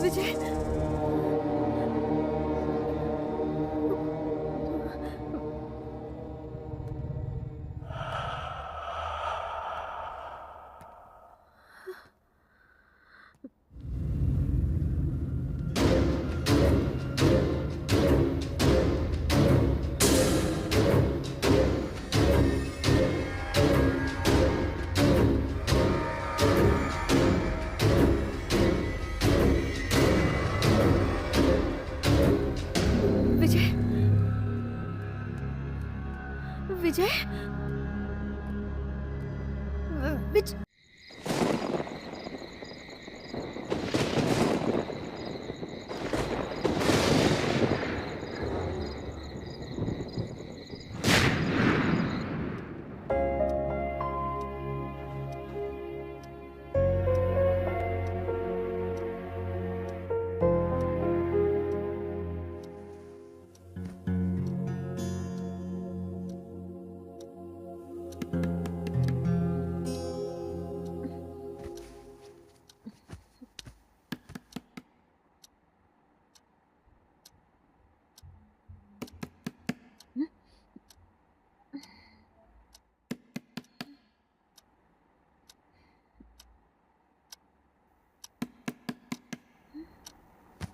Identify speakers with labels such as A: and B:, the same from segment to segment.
A: विजय, विजय, विजय, विजय।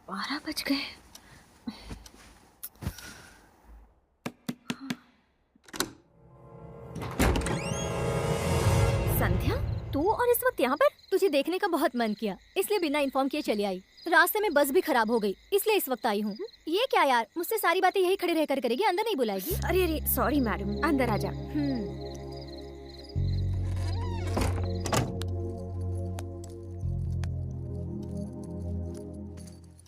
A: बारह बज गए। संध्या, तू और इस वक्त यहाँ पर?
B: तुझे देखने का बहुत मन किया, इसलिए बिना इन्फॉर्म किए चली आई। रास्ते में बस भी खराब हो गई, इसलिए इस वक्त आई हूँ। ये क्या यार, मुझसे सारी बातें यही खड़े रहकर करेगी, अंदर नहीं बुलाएगी?
A: अरे अरे सॉरी मैडम, अंदर आ जा।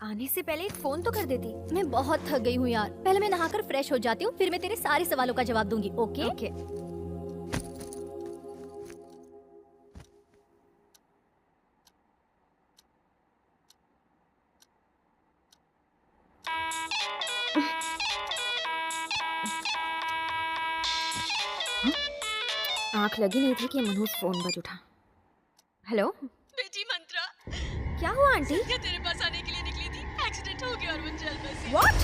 A: आने से पहले एक फोन तो कर देती।
B: मैं बहुत थक गई हूँ यार, पहले मैं नहाकर फ्रेश हो जाती हूँ, फिर मैं तेरे सारे सवालों का जवाब दूंगी। ओके?
A: ओके। आंख लगी नहीं थी कि मनोज फोन बज उठा। हेलो
C: बेटी मंत्रा,
A: क्या हुआ आंटी?
C: संध्या तेरे पास आने के लिए निकली थी, एक्सीडेंट हो गया और वो जल बसी।
A: व्हाट?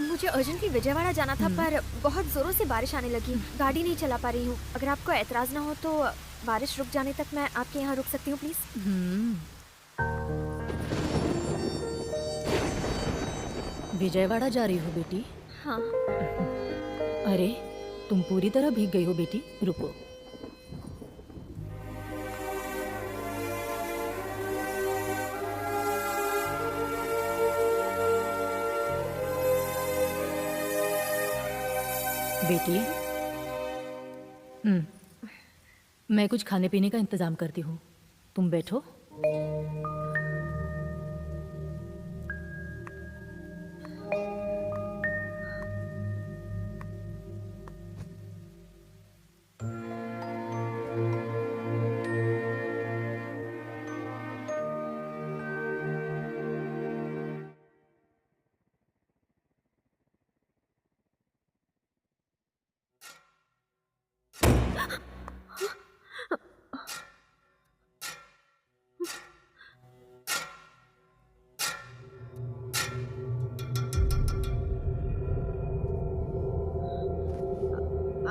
A: मुझे अर्जेंटली विजयवाड़ा जाना था, पर बहुत जोरों से बारिश आने लगी, गाड़ी नहीं चला पा रही हूँ। अगर आपको एतराज ना हो तो बारिश रुक जाने तक मैं आपके यहाँ रुक सकती हूँ प्लीज?
B: विजयवाड़ा जा रही हो बेटी?
A: हाँ।
B: अरे तुम पूरी तरह भीग गई हो बेटी, रुको।
D: बेटी, मैं कुछ खाने पीने का इंतजाम करती हूँ, तुम बैठो।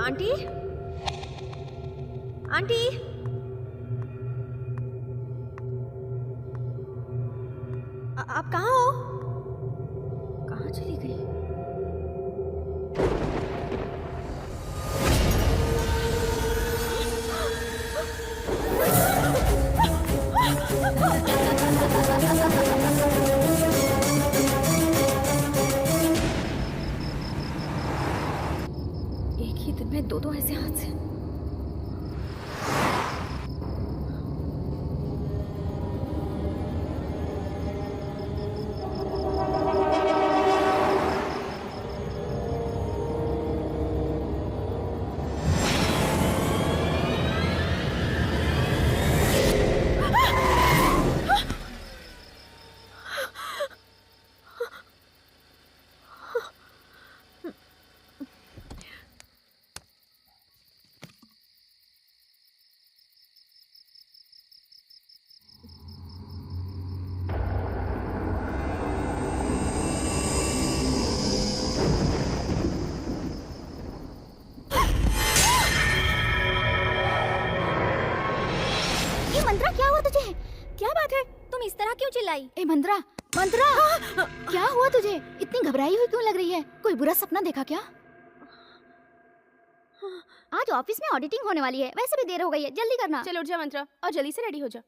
A: आंटी, आंटी, आप कहाँ हो? कहाँ चली गई? एक ही दिन में दो ऐसे हादसे।
B: क्या बात है? तुम इस तरह क्यों चिल्लाई?
E: ए मंत्रा, मंत्रा, क्या हुआ तुझे? इतनी घबराई हुई क्यों लग रही है? कोई बुरा सपना देखा क्या? आज ऑफिस में ऑडिटिंग होने वाली है, वैसे भी देर हो गई है, जल्दी करना।
C: चल उठ जा मंत्रा और जल्दी से रेडी हो जा।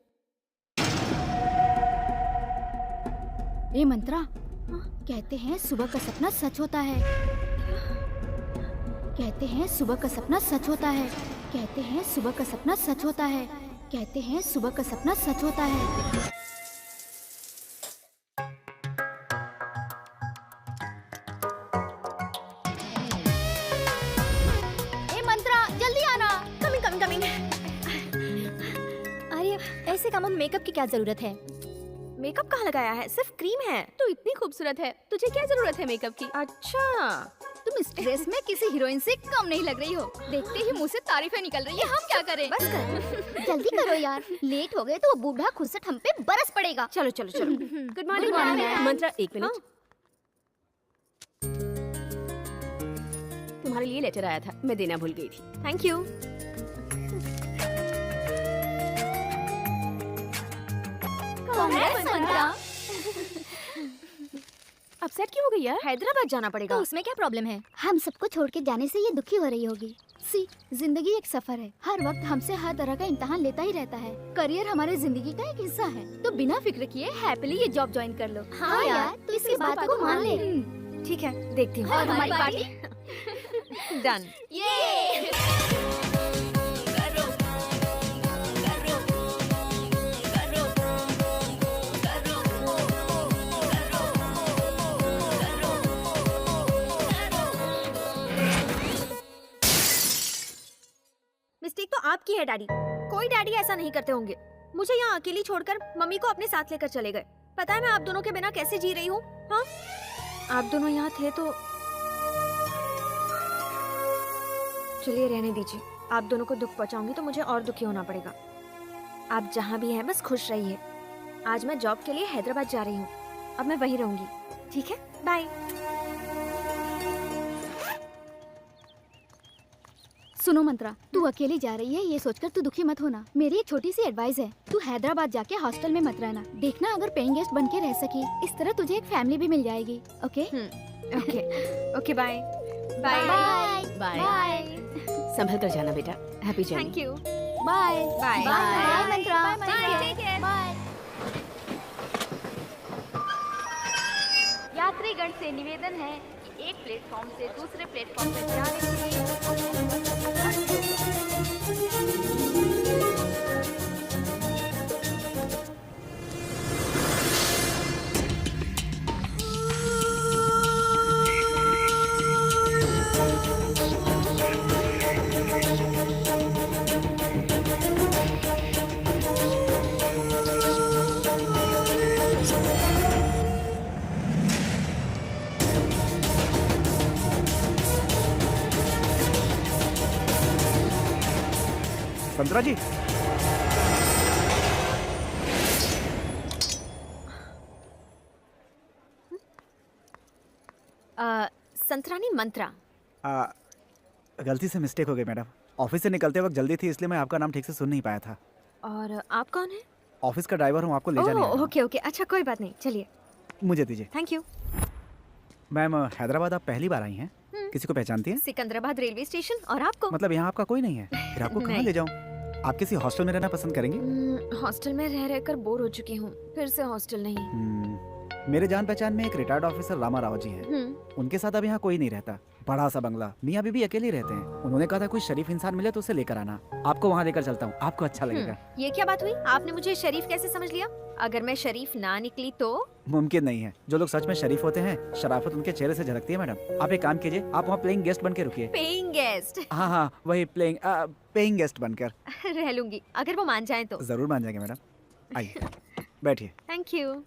E: ए मंत्रा, कहते हैं सुबह का सपना सच होता है। कहते हैं सुबह का सपना सच होता है। कहते हैं सुबह का सपना सच होता है। कहते हैं सुबह का सपना सच होता है। ए मंत्रा, जल्दी आना।
B: Coming coming coming. अरे ऐसे कामों में मेकअप की क्या जरूरत है?
A: मेकअप कहाँ लगाया है? सिर्फ क्रीम है।
C: तू इतनी खूबसूरत है, तुझे क्या जरूरत है मेकअप की?
A: अच्छा,
E: तुम इस ड्रेस में किसी हीरोइन से कम नहीं लग रही हो। देखते ही मुंह से तारीफें निकल रही है, हम क्या करें?
A: बस कर।
E: जल्दी करो यार, लेट हो गए तो वो बूढ़ा खुद से हम पे बरस पड़ेगा।
A: चलो चलो चलो।
C: Good morning ma'am. मंत्रा एक मिनट, तुम्हारे लिए लेटर आया था, मैं देना भूल गई थी।
A: Thank you.
E: Congress Mantra.
C: Upset क्यों हो गई यार?
A: हैदराबाद जाना पड़ेगा।
B: तो उसमें क्या प्रॉब्लम है?
E: हम सबको छोड़ के जाने से ये दुखी हो रही होगी। सी, जिंदगी एक सफर है, हर वक्त हमसे हर तरह का इम्तिहान लेता ही रहता है। करियर हमारे जिंदगी का एक हिस्सा है, तो बिना फिक्र किए हैप्पीली ये जॉब ज्वाइन कर लो। हाँ यार, तो इसकी बात को मान ले।
A: ठीक है, देखती हूँ।
E: और हमारी पार्टी
A: डन। मिस्टेक तो आपकी है डैडी। कोई डैडी ऐसा नहीं करते होंगे। मुझे यहाँ अकेली छोड़कर मम्मी को अपने साथ लेकर चले गए। पता है मैं आप दोनों के बिना कैसे जी रही हूँ? हाँ, आप दोनों यहाँ थे तो चलिए रहने दीजिए। आप दोनों को दुख पहुँचाऊंगी तो मुझे और दुखी होना पड़ेगा। आप जहाँ भी हैं बस खुश रहिए। आज मैं जॉब के लिए हैदराबाद जा रही हूँ, अब मैं वहीं रहूंगी। ठीक है, बाय।
E: सुनो मंत्रा, तू अकेली जा रही है ये सोचकर तू दुखी मत होना। मेरी एक छोटी सी एडवाइस है, तू हैदराबाद जाके हॉस्टल में मत रहना। देखना अगर पेइंग गेस्ट बन के रह सकी, इस तरह तुझे एक फैमिली भी मिल जाएगी। Okay
A: okay okay, bye
E: bye
C: bye.
E: Bye
C: संभल कर जाना बेटा। Happy journey.
A: Thank you.
E: Bye
A: bye
E: bye Mantra. Bye.
F: यात्रीगण से निवेदन है कि
A: एक प्लेटफॉर्म से दूसरे प्लेटफॉर्म पर जाने के लिए
F: संतरा जी,
A: संतरानी मंत्रा।
F: गलती से मिस्टेक हो गई मैडम। ऑफिस से निकलते वक्त जल्दी थी, इसलिए मैं आपका नाम ठीक से सुन नहीं पाया था।
A: और आप कौन है?
F: ऑफिस का ड्राइवर हूँ, आपको ले जाने आया हूँ।
A: ओके ओके, अच्छा कोई बात नहीं, चलिए।
F: मुझे दीजिए।
A: Thank you.
F: मैम, हैदराबाद आप पहली बार आई हैं? किसी को पहचानती हैं?
A: Secunderabad railway station. और आपको?
F: मतलब यहाँ आपका कोई नहीं है, फिर आपको कहाँ
A: नहीं।
F: ले जाऊँ? आप किसी हॉस्टल में रहना पसंद करेंगी?
A: हॉस्टल में रह रहकर बोर हो चुकी हूँ, फिर से हॉस्टल नहीं।
F: मेरे जान पहचान में एक रिटायर्ड ऑफिसर रामा राव जी हैं। उनके साथ अब यहाँ कोई नहीं रहता। बड़ा सा बंगला, मियाँ बीबी अकेले ही रहते हैं। उन्होंने कहा था कोई शरीफ इंसान मिले तो उसे लेकर आना। आपको वहाँ लेकर चलता हूँ, आपको अच्छा लगेगा।
A: ये क्या बात हुई? आपने मुझे शरीफ कैसे समझ लिया? अगर मैं शरीफ ना निकली तो?
F: मुमकिन नहीं है। जो लोग सच में शरीफ होते हैं, शराफत उनके चेहरे से झलकती है मैडम। आप एक काम कीजिए, आप वहाँ प्लेइंग गेस्ट बन के रुकिए।
A: Paying guest?
F: हाँ हाँ, वही पेइंग गेस्ट बनकर।
A: रह लूंगी, अगर वो मान जाए तो।
F: जरूर मान जाएंगे मैडम। आइए बैठिए।
A: Thank you.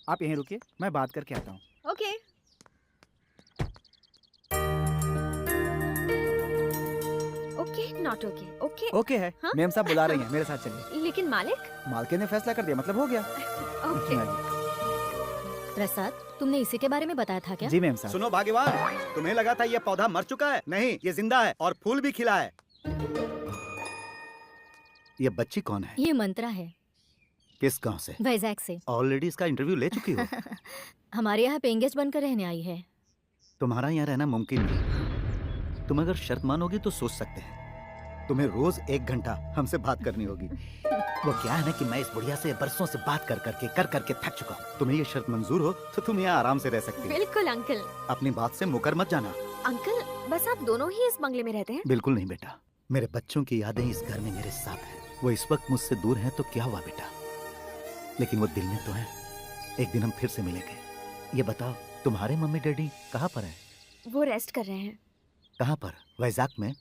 F: आप यहीं रुकिए, मैं बात करके आता हूँ।
A: Okay. Okay not okay. Okay
F: okay है।
A: हाँ?
F: मेम साहब बुला रही हैं, मेरे साथ चलिए।
A: लेकिन मालिक?
F: मालकिन ने फैसला कर दिया, मतलब हो गया।
A: ओके।
B: प्रसाद, तुमने इसी के बारे में बताया था क्या?
F: जी मेम साहब।
G: सुनो भाग्यवान, तुम्हें लगा था ये पौधा मर चुका है? नहीं, ये जिंदा है और फूल भी खिला है। ये बच्ची कौन है?
B: ये मंत्रा है,
G: किस गांव से?
B: वैजाग से।
G: ऑलरेडी इसका इंटरव्यू ले चुकी हो?
B: हमारे यहाँ पेइंग गेस्ट बनकर रहने आई है।
G: तुम्हारा यहाँ रहना मुमकिन नहीं। तुम अगर शर्त मानोगी तो सोच सकते हैं। तुम्हें रोज 1 घंटा हमसे बात करनी होगी। वो क्या है ना कि मैं इस बुढ़िया से बरसों से बात कर करके थक चुका हूँ। तुम्हें ये शर्त मंजूर हो तो तुम यहाँ आराम से रह सकती हो।
A: बिल्कुल अंकल।
G: अपनी बात से मुकर मत जाना।
A: अंकल, बस आप दोनों ही इस बंगले में रहते हैं?
G: बिल्कुल नहीं बेटा, मेरे बच्चों की यादें इस घर में मेरे साथ हैं। वो इस वक्त मुझसे दूर हैं तो क्या हुआ बेटा, लेकिन वो दिल में तो है। एक दिन हम फिर से मिलेंगे। ये बताओ, तुम्हारे मम्मी डैडी कहाँ पर हैं?
A: वो रेस्ट कर रहे हैं।
G: कहाँ पर? वैजाग में?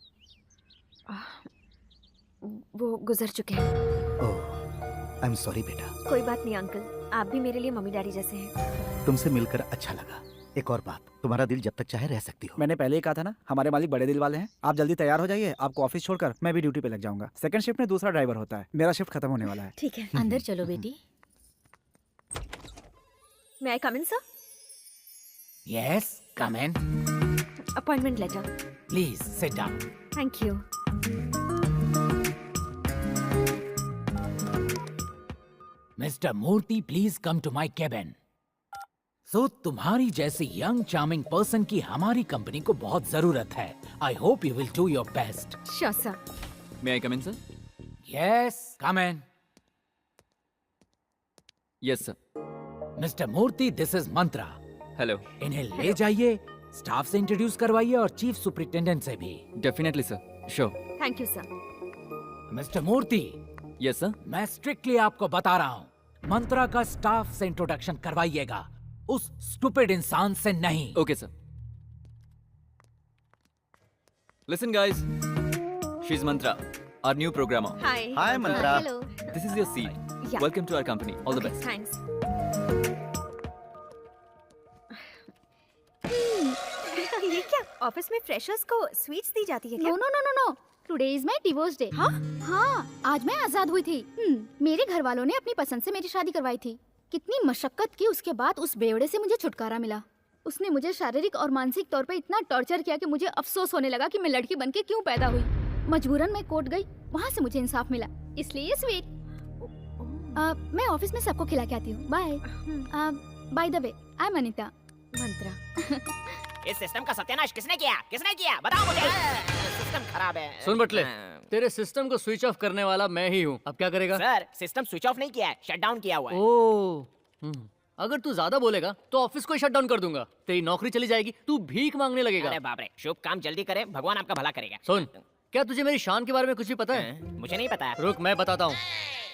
A: वो गुजर चुके हैं।
G: ओह, आई एम सॉरी बेटा।
A: कोई बात नहीं अंकल, आप भी मेरे लिए मम्मी डैडी जैसे हैं।
G: तुमसे मिलकर अच्छा लगा। एक और बात, तुम्हारा दिल जब तक चाहे रह सकती हो।
F: मैंने पहले ही कहा था ना, हमारे मालिक बड़े दिल वाले हैं। आप जल्दी तैयार हो जाइए, आपको ऑफिस छोड़कर मैं भी ड्यूटी पे लग जाऊंगा। सेकंड शिफ्ट में दूसरा ड्राइवर होता है, मेरा शिफ्ट खत्म होने वाला है।
A: ठीक है।
B: अंदर चलो बेटी।
A: मैं come in sir?
H: Yes, come in.
A: Appointment letter.
H: Please sit down.
A: Thank you.
H: Mr. Murthy, please come to my cabin. So, तुम्हारी जैसी यंग चार्मिंग पर्सन की हमारी कंपनी को बहुत जरूरत है. I hope you will do your best.
A: Sure sir.
I: May I come in, sir?
H: Yes, come in.
I: Yes, sir.
H: Mr. Murthy, this is Mantra.
I: Hello.
H: इन्हें ले जाइए, स्टाफ से इंट्रोड्यूस करवाइए और चीफ सुपरिटेंडेंट से भी.
I: Definitely, sir. Sure.
A: Thank you sir.
H: Mister Murthy,
I: Yes, sir.
H: मैं strictly आपको बता रहा हूँ, मंत्रा का स्टाफ से इंट्रोडक्शन करवाइएगा, उस स्टूपिड इंसान से नहीं.
I: Okay, sir. Listen, guys. She's Mantra, our new programmer.
A: Hi.
G: Hi Mantra.
E: Hello.
I: This is your seat.
A: Yeah.
I: Welcome to our company. All the best.
A: Thanks. ये क्या ऑफिस में फ्रेशर्स को स्वीट्स दी जाती है क्या?
E: No no no no no, today is my divorce day. हाँ, आज मैं आजाद हुई थी। मेरे घर वालों ने अपनी पसंद से मेरी शादी करवाई थी। कितनी मशक्कत की उसके बाद उस बेवड़े से मुझे छुटकारा मिला। उसने मुझे शारीरिक और मानसिक तौर पे इतना टॉर्चर किया कि मुझे अफसोस होने लगा कि मैं लड़की बनके क्यों पैदा हुई। मजबूरन मैं कोर्ट गई, वहाँ से मुझे इंसाफ मिला, इसलिए ये स्वीट। मैं ऑफिस में सबको खिला के आती हूँ। Bye. By the way, I am Anita.
A: Mantra.
J: इस सिस्टम का सत्यानाश किसने किया? किसने किया? बताओ मुझे। सिस्टम खराब है।
I: सुन बटले,
J: तेरे सिस्टम को स्विच ऑफ करने वाला मैं ही हूँ। अब क्या करेगा?
K: सर सिस्टम स्विच ऑफ नहीं किया है, शट डाउन किया हुआ है।
J: ओ, अगर तू ज्यादा बोलेगा तो ऑफिस को ही शट डाउन कर दूंगा। तेरी नौकरी चली जाएगी, तू भीख मांगने लगेगा।
K: अरे बाप रे, शुभ काम जल्दी करे, भगवान आपका भला करेगा।
J: सुन, क्या तुझे मेरी शान के बारे में कुछ भी पता है?
K: मुझे नहीं पता।
J: रुक, मैं बताता हूँ।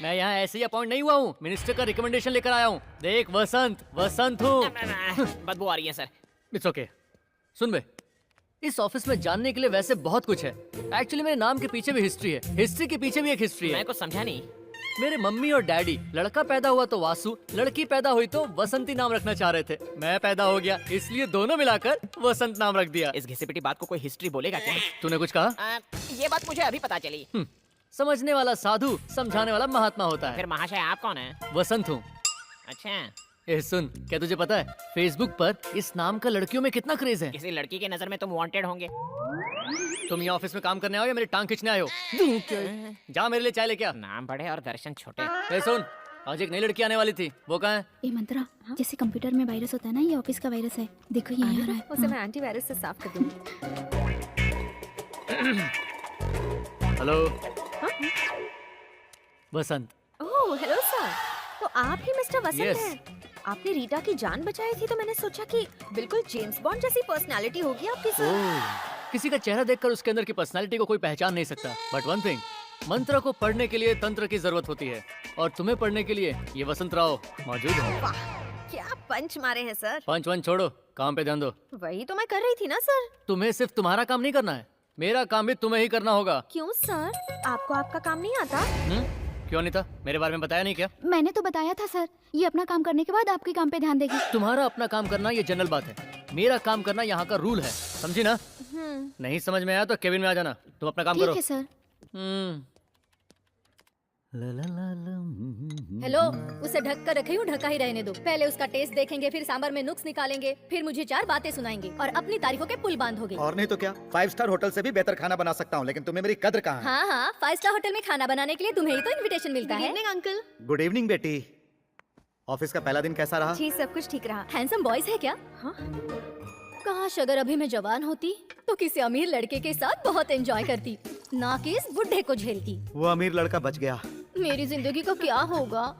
J: मैं यहाँ ऐसे ही अपॉइंट नहीं हुआ हूँ, मिनिस्टर का रिकमेंडेशन लेकर आया हूँ। देख वसंत हूँ।
K: बदबू आ रही है सर।
J: It's okay. सुन बे, इस ऑफिस में जानने के लिए वैसे बहुत कुछ है। एक्चुअली मेरे नाम के पीछे भी हिस्ट्री है, हिस्ट्री के पीछे भी एक हिस्ट्री है।
K: मैं कुछ समझा नहीं।
J: मेरे मम्मी और डैडी लड़का पैदा हुआ तो वासु, लड़की पैदा हुई तो वसंती नाम रखना चाह रहे थे। मैं पैदा हो गया, इसलिए दोनों मिलाकर वसंत नाम रख दिया।
K: इस घिसी पिटी बात को कोई हिस्ट्री बोलेगा क्या?
J: तूने कुछ कहा?
K: ये बात मुझे अभी पता चली।
J: समझने वाला साधु, समझाने वाला महात्मा होता है।
K: फिर महाशय आप कौन है?
J: वसंत हूँ।
K: अच्छा,
J: ए सुन, क्या तुझे पता है फेसबुक पर इस नाम का लड़कियों में कितना क्रेज है?
K: किसी लड़की की नजर में तुम वांटेड होंगे।
J: तुम ये ऑफिस में काम करने आओ या मेरी टांग खींचने आए हो? जा मेरे लिए चाय लेके आ।
K: नाम बड़े और दर्शन छोटे।
J: ए सुन, आज एक नई लड़की आने वाली थी, वो कहाँ है?
E: ये मंत्रा, जैसे कंप्यूटर में वायरस होता है ना, ये ऑफिस का वायरस है। देखो ये आ रहा है।
A: उसे मैं एंटीवायरस से साफ कर दूंगी।
J: हेलो वसंत।
A: ओह हेलो सर, तो आप ही मिस्टर वसंत
J: Yes.
A: हैं। आपने रीटा की जान बचाई थी तो मैंने सोचा कि बिल्कुल जेम्स बॉन्ड जैसी पर्सनालिटी होगी आपकी सर।
J: ओह, किसी का चेहरा देखकर उसके अंदर की पर्सनालिटी को कोई पहचान नहीं सकता। बट वन थिंग, मंत्र को पढ़ने के लिए तंत्र की जरूरत होती है, और तुम्हें पढ़ने के लिए ये वसंत राव मौजूद है।
A: वाह, क्या पंच मारे हैं सर।
J: पंच वन छोड़ो, काम पे ध्यान दो।
A: वही तो मैं कर रही थी ना सर।
J: तुम्हें सिर्फ तुम्हारा काम नहीं करना है, मेरा काम भी तुम्हें ही करना होगा।
A: क्यों सर, आपको आपका काम नहीं आता?
J: क्यों नहीं था? मेरे बारे में बताया नहीं क्या?
E: मैंने तो बताया था सर, ये अपना काम करने के बाद आपके काम पे ध्यान देगी।
J: तुम्हारा अपना काम करना ये जनरल बात है, मेरा काम करना यहाँ का रूल है, समझी ना? नहीं समझ में आया तो केबिन में आ जाना, तुम अपना काम करो।
E: ठीक है सर।
B: हेलो, उसे ढक कर रखी हूँ, ढका ही रहने दो। पहले उसका टेस्ट देखेंगे, फिर सांभर में नुक्स निकालेंगे, फिर मुझे 4 बातें सुनाएंगे और अपनी तारीफों के पुल बांधोगे।
G: और नहीं तो क्या, 5 स्टार होटल से भी बेहतर खाना बना सकता हूँ, लेकिन तुम्हें मेरी कद्र कहाँ है?
B: हाँ हाँ, 5 स्टार होटल में खाना बनाने के लिए तुम्हें ही तो इनविटेशन मिलता है।
A: अंकल।
G: गुड इवनिंग बेटी। ऑफिस का पहला दिन कैसा रहा?
A: जी सब कुछ ठीक रहा।
B: हैंडसम बॉयज है क्या?
A: हाँ?
B: काश अगर अभी मैं जवान होती तो किसी अमीर लड़के के साथ बहुत एंजॉय करती, ना कि इस बुढ़े को झेलती।
G: वो अमीर लड़का बच गया।
B: मेरी जिंदगी का क्या होगा?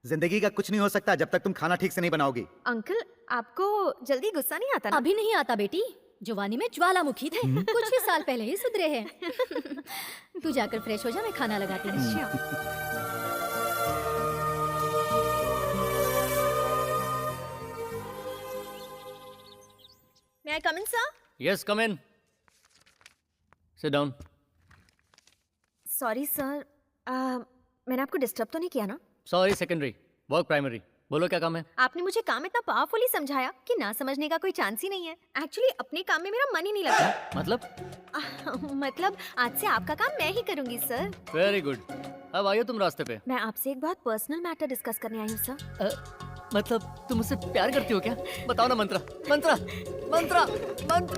G: जिंदगी का कुछ नहीं हो सकता जब तक तुम खाना ठीक से नहीं बनाओगी।
A: अंकल, आपको जल्दी गुस्सा नहीं आता ना?
B: अभी नहीं आता बेटी, जवानी में ज्वालामुखी थे, कुछ ही साल पहले ही सुधरे हैं। तू जाकर फ्रेश हो जा, मैं खाना लगाती हूँ।
A: May I come in, sir?
J: Yes come in, sit down.
A: Sorry sir, मैंने आपको डिस्टर्ब तो नहीं किया ना?
J: Sorry secondary, work primary. बोलो क्या काम है?
A: आपने मुझे काम इतना पावरफुली समझाया कि ना समझने का कोई चांस ही नहीं है। एक्चुअली अपने काम में मेरा मन ही नहीं लगता। मतलब आज से आपका काम मैं ही करूंगी सर।
J: वेरी गुड, अब आइए तुम रास्ते पे।
A: मैं आपसे एक बहुत पर्सनल मैटर डिस्कस करने आई हूँ सर।
J: मतलब तुम मुझसे प्यार करती हो क्या? बताओ ना मंत्रा, Mantra, Mantra, Mantra.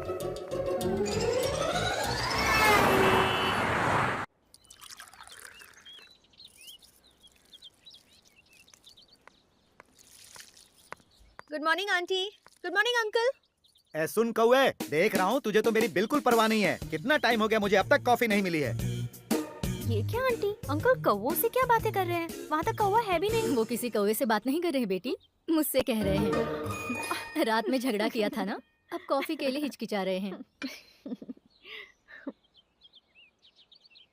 A: Good morning aunty. Good morning uncle.
G: ए सुन कौए, देख रहा हूँ तुझे तो मेरी बिल्कुल परवाह नहीं है। कितना टाइम हो गया, मुझे अब तक कॉफी नहीं मिली है।
A: ये क्या आंटी, अंकल कौवों से क्या बातें कर रहे हैं? वहाँ तक कौवा है भी नहीं।
B: वो किसी कौवे से बात नहीं कर रहे हैं बेटी, मुझसे कह रहे हैं। रात में झगड़ा किया था ना, अब कॉफी के लिए हिचकिचा रहे हैं।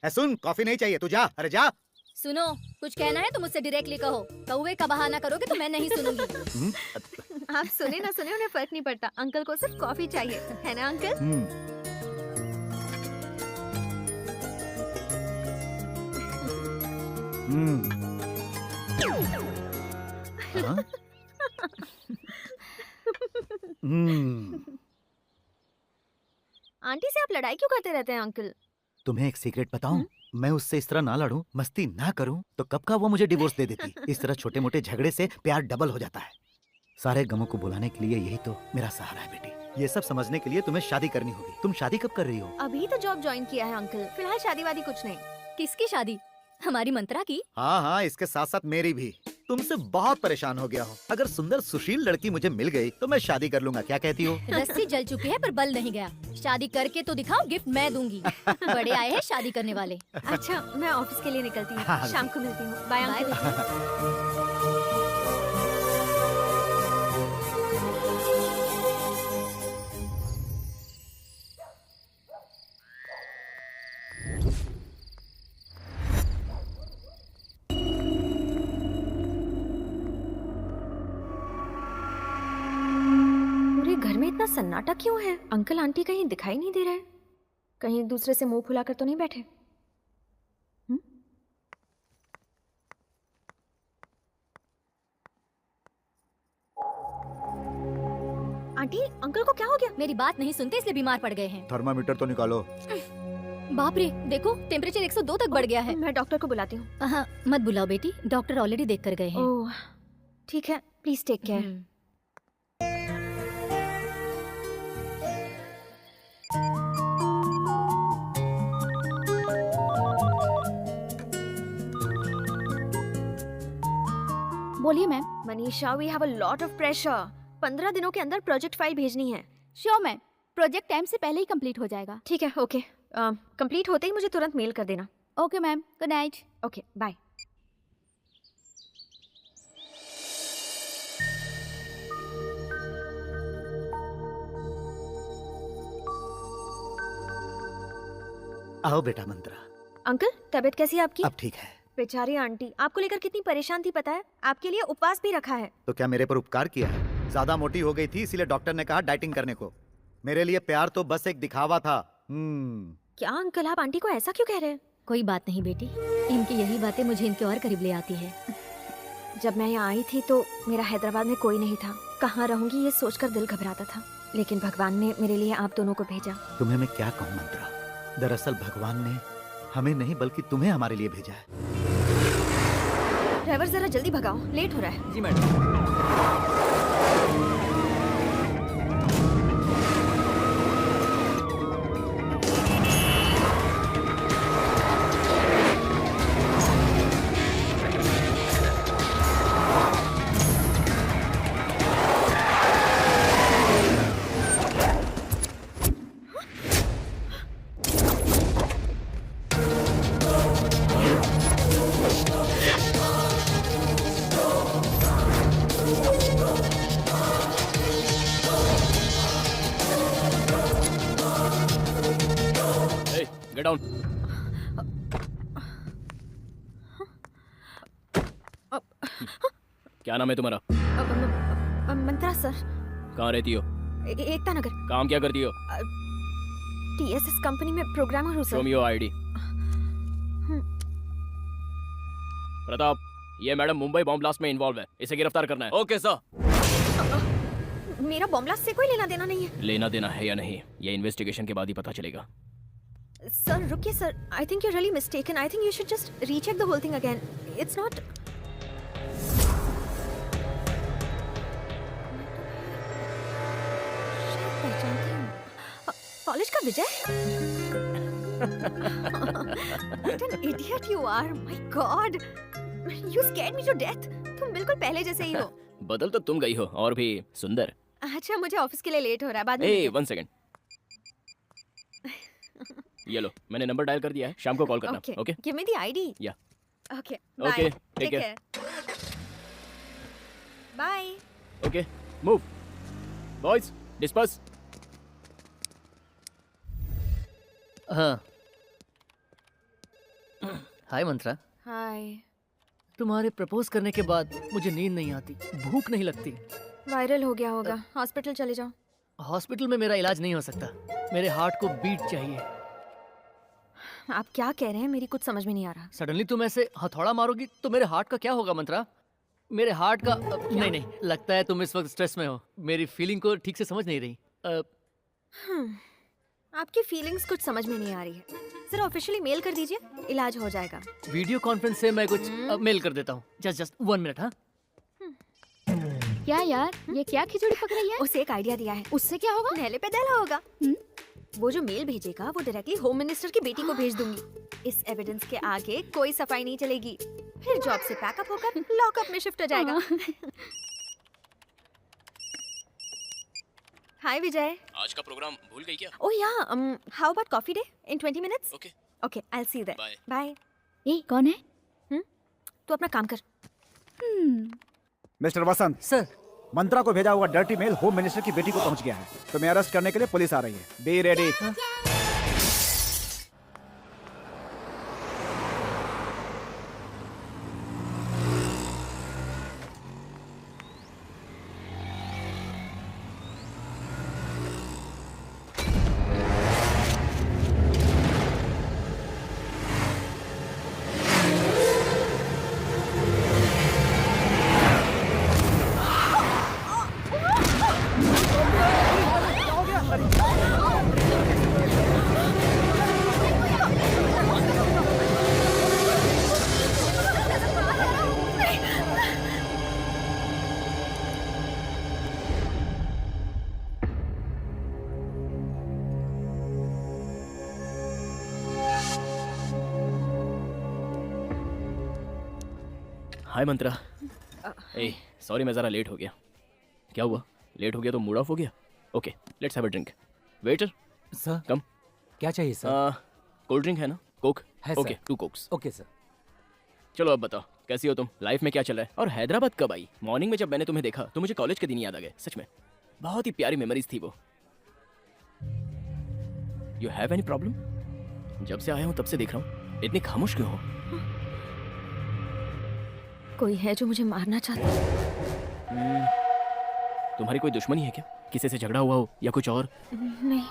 G: ए सुन, कॉफी नहीं चाहिए, तू जा। अरे जा।
B: सुनो, कुछ कहना है तो मुझसे डायरेक्टली कहो। कौवे का बहाना करोगे तो मैं नहीं सुनूंगी।
A: आप सुने ना सुने, उन्हें फर्क नहीं पड़ता। अंकल को सिर्फ कॉफी चाहिए, है ना अंकल? आंटी से आप लड़ाई क्यों करते रहते हैं अंकल?
G: तुम्हें एक सीक्रेट बताऊं? मैं उससे इस तरह ना लड़ूं, मस्ती ना करूं, तो कब का वो मुझे डिवोर्स दे देती। इस तरह छोटे मोटे झगड़े से प्यार डबल हो जाता है। सारे गमों को भुलाने के लिए यही तो मेरा सहारा है बेटी। ये सब समझने के लिए तुम्हें शादी करनी होगी। तुम शादी कब कर रही हो?
A: अभी तो जॉब ज्वाइन किया है अंकल, फिलहाल शादी वादी कुछ नहीं।
B: किसकी शादी? हमारी मंत्रा की?
G: हाँ हाँ, इसके साथ साथ मेरी भी। तुमसे बहुत परेशान हो गया हूँ। अगर सुंदर सुशील लड़की मुझे मिल गई तो मैं शादी कर लूंगा, क्या कहती हो?
B: रस्सी जल चुकी है पर बल नहीं गया। शादी करके तो दिखाओ, गिफ्ट मैं दूंगी। बड़े आए हैं शादी करने वाले।
A: अच्छा मैं ऑफिस के लिए निकलती हूँ,
G: हाँ,
A: शाम को मिलती हूँ। Bye
B: bye
A: uncle.
B: बेटी।
A: पूरे घर में इतना सन्नाटा क्यों है? अंकल आंटी कहीं दिखाई नहीं दे रहे, कहीं एक दूसरे से मुंह फुलाकर तो नहीं बैठे? आंटी अंकल को क्या हो गया?
B: मेरी बात नहीं सुनते इसलिए बीमार पड़ गए हैं।
G: थर्मामीटर तो निकालो।
B: बाप रे, देखो टेम्परेचर 102 तक बढ़ गया है।
A: मैं डॉक्टर को बुलाती हूँ।
B: हाँ, मत बुलाओ बेटी, डॉक्टर ऑलरेडी देख कर गए हैं।
A: ओह ठीक है, प्लीज टेक केयर।
E: बोलिए ma'am.
A: Manisha we have a lot of pressure. 15 दिनों के अंदर प्रोजेक्ट फाइल भेजनी है।
E: श्योर मैम, प्रोजेक्ट टाइम से पहले ही कंप्लीट हो जाएगा।
A: ठीक है, ओके। कंप्लीट होते ही मुझे तुरंत मेल कर देना।
E: Okay ma'am, good night.
A: Okay bye.
G: आओ बेटा मंत्रा।
A: अंकल तबीयत कैसी है आपकी?
G: अब ठीक है।
A: बेचारी आंटी आपको लेकर कितनी परेशान थी पता है? आपके लिए उपवास भी रखा है।
G: तो क्या मेरे पर उपकार किया है? ज्यादा मोटी हो गई थी इसीलिए डॉक्टर ने कहा डाइटिंग करने को। मेरे लिए प्यार तो बस एक दिखावा था।
A: क्या अंकल आप आंटी को ऐसा क्यों कह रहे हैं?
B: कोई बात नहीं बेटी, इनकी यही बातें मुझे इनके और करीब ले आती है।
A: जब मैं यहाँ आई थी तो मेरा हैदराबाद में कोई नहीं था। कहाँ रहूंगी ये सोचकर दिल घबराता था, लेकिन भगवान ने मेरे लिए आप दोनों को भेजा।
G: तुम्हें मैं क्या कहूँ मंत्रा, दरअसल भगवान ने हमें नहीं बल्कि तुम्हें हमारे लिए भेजा है।
A: ड्राइवर जरा जल्दी भगाओ, लेट हो रहा है।
I: जी मैडम।
J: Get down. क्या नाम है तुम्हारा?
A: मंत्रा सर।
J: कहाँ रहती हो?
A: एकता नगर।
J: काम क्या करती हो?
A: TSS कंपनी में प्रोग्रामर हूँ
J: show
A: sir.
J: Me your ID. Pratap, ये मैडम मुंबई बॉम्ब ब्लास्ट में इन्वॉल्व है, इसे गिरफ्तार करना है।
I: Okay sir.
A: मेरा बॉम्ब ब्लास्ट से कोई लेना देना नहीं है।
J: लेना देना है या नहीं, ये इन्वेस्टिगेशन के बाद ही पता चलेगा।
A: सर रुकिए sir, I think you really mistaken. I think you should just recheck the whole thing again. It's not. College का Vijay. What an idiot you are, my God! You scared me to death. तुम बिल्कुल पहले जैसे ही हो।
J: बदल तो तुम गई हो, और भी सुंदर।
A: अच्छा मुझे ऑफिस के लिए लेट हो रहा है, बाद में
J: ए,
A: मिलते हैं।
J: 1 सेकंड। ये लो, मैंने नंबर डायल कर दिया है, शाम को कॉल करना।
A: Okay.
J: Okay?
A: Give me the ID.
J: Yeah.
A: Okay.
J: Okay,
A: Bye.
J: take care.
A: Bye.
J: Okay, move. Boys, disperse.
L: हाँ। हाय मंत्रा।
A: Hi.
L: तुम्हारे प्रपोज करने के बाद मुझे नींद नहीं आती, भूख नहीं लगती।
A: वायरल हो गया होगा, हॉस्पिटल चले जाओ।
L: हॉस्पिटल में मेरा इलाज नहीं हो सकता, मेरे हार्ट को बीट चाहिए।
A: आप क्या कह रहे हैं, मेरी कुछ समझ में नहीं आ रहा।
L: सडनली तुम ऐसे हथौड़ा मारोगी तो मेरे हार्ट का क्या होगा मंत्रा? मेरे हार्ट का नहीं, लगता है तुम इस वक्त स्ट्रेस में हो, मेरी फीलिंग को ठीक से समझ नहीं रही।
A: आपकी फीलिंग्स कुछ समझ में नहीं आ रही है। सर ऑफिशियली मेल कर दीजिए, इलाज हो जाएगा।
L: वीडियो कॉन्फ्रेंस से मैं कुछ मेल कर देता हूँ। Just 1 minute. हाँ,
E: क्या यार, ये क्या खिचड़ी पक रही है?
A: उसे एक आइडिया दिया है।
E: उससे क्या होगा?
A: नहले पे दहला होगा। वो जो मेल भेजेगा वो डायरेक्टली होम मिनिस्टर की बेटी को भेज दूंगी। इस एविडेंस के आगे कोई सफाई नहीं चलेगी। फिर जॉब से पैकअप होकर लॉकअप में शिफ्ट हो जाएगा। हाय विजय।
M: आज का प्रोग्राम भूल गई क्या?
A: Oh yeah, how about Coffee Day in 20 minutes?
M: Okay
A: okay, I will see you there.
M: Bye.
A: Bye.
E: ए कौन है?
A: तू अपना काम कर।
F: मिस्टर वसंत
L: सर।
F: मंत्रा को भेजा हुआ डर्टी मेल होम मिनिस्टर की बेटी को पहुंच गया है। तुम्हें अरेस्ट करने के लिए पुलिस आ रही है। Be ready.
M: Hi Mantra. A sorry मैं ज़रा लेट हो गया। क्या हुआ? लेट हो गया तो मूड ऑफ हो गया? Okay let's have a drink. Waiter
H: sir
M: come.
H: क्या चाहिए सर?
M: कोल्ड ड्रिंक है ना? कोक
H: है
M: okay
H: sir.
M: 2 Cokes.
H: Okay sir.
M: चलो अब बताओ कैसी हो तुम? लाइफ में क्या चल रहा है? और हैदराबाद कब आई? मॉर्निंग में जब मैंने तुम्हें देखा तो मुझे कॉलेज के दिन याद आ गए। सच में बहुत ही प्यारी मेमोरीज थी वो। You have any problem? जब से आया हूँ तब से देख रहा हूँ, इतनी खामोश क्यों हो?
A: कोई है जो मुझे मारना चाहता है।
M: तुम्हारी कोई दुश्मनी है क्या? किसी से झगड़ा हुआ हो या कुछ और?
A: नहीं।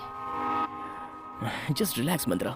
M: जस्ट रिलैक्स मंत्रा।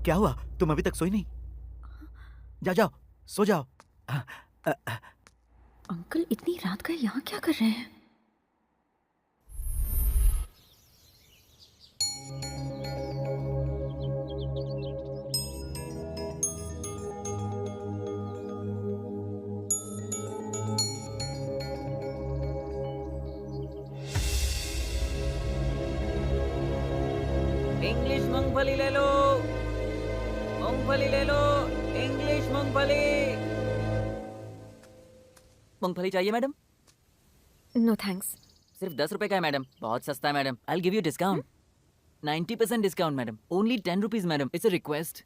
G: क्या हुआ? तुम अभी तक सोई नहीं? जाओ जाओ सो जाओ।
A: अंकल इतनी रात का यहाँ क्या कर रहे हैं?
I: मूंगफली ले लो, मूंगफली ले लो, इंग्लिश मूंगफली। मूंगफली चाहिए मैडम?
A: No thanks.
I: सिर्फ 10 रुपए का है मैडम, बहुत सस्ता है madam. I will give you discount, 90% discount madam, only 10 rupees madam, it's a request.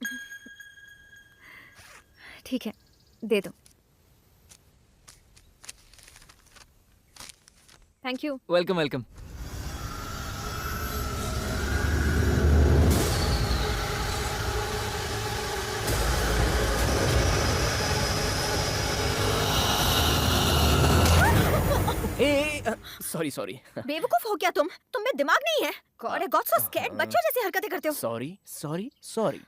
A: ठीक है, दे दो। Thank you.
I: Welcome welcome.
M: Sorry sorry
A: बेवकूफ हो क्या तुम में दिमाग नहीं है? God I got so scared, बच्चों जैसी हरकतें करते हो।
M: सॉरी सॉरी सॉरी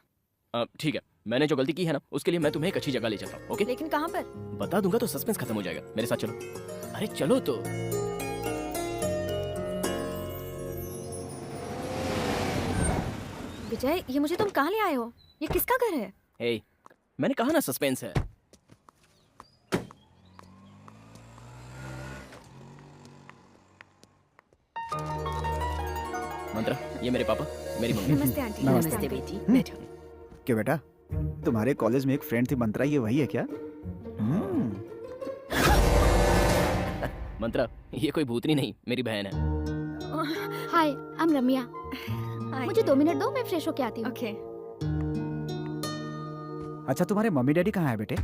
M: ठीक है, मैंने जो गलती की है ना उसके लिए मैं तुम्हें एक अच्छी जगह ले चलता हूँ। ओके?
A: लेकिन कहाँ पर?
M: बता दूंगा तो सस्पेंस खत्म हो जाएगा। मेरे साथ चलो। अरे चलो तो।
A: विजय, ये मुझे तुम कहाँ ले आए हो? ये किसका घर है?
M: हे, मैंने कहा ना सस्पेंस है। मंत्रा, ये मेरे पापा, मेरी मम्मी।
A: नमस्ते आंटी।
F: नमस्ते
A: बेटी।
F: बैठो। क्यों बेटा, तुम्हारे कॉलेज में एक फ्रेंड थी मंत्रा, ये वही है क्या?
M: मंत्रा, ये कोई भूतनी नहीं, मेरी बहन है।
E: हाय, आई एम रम्या। मुझे 2 मिनट दो, मैं फ्रेश होके आती हूँ।
A: ओके।
F: अच्छा, तुम्हारे मम्मी डैडी कहाँ है बेटे?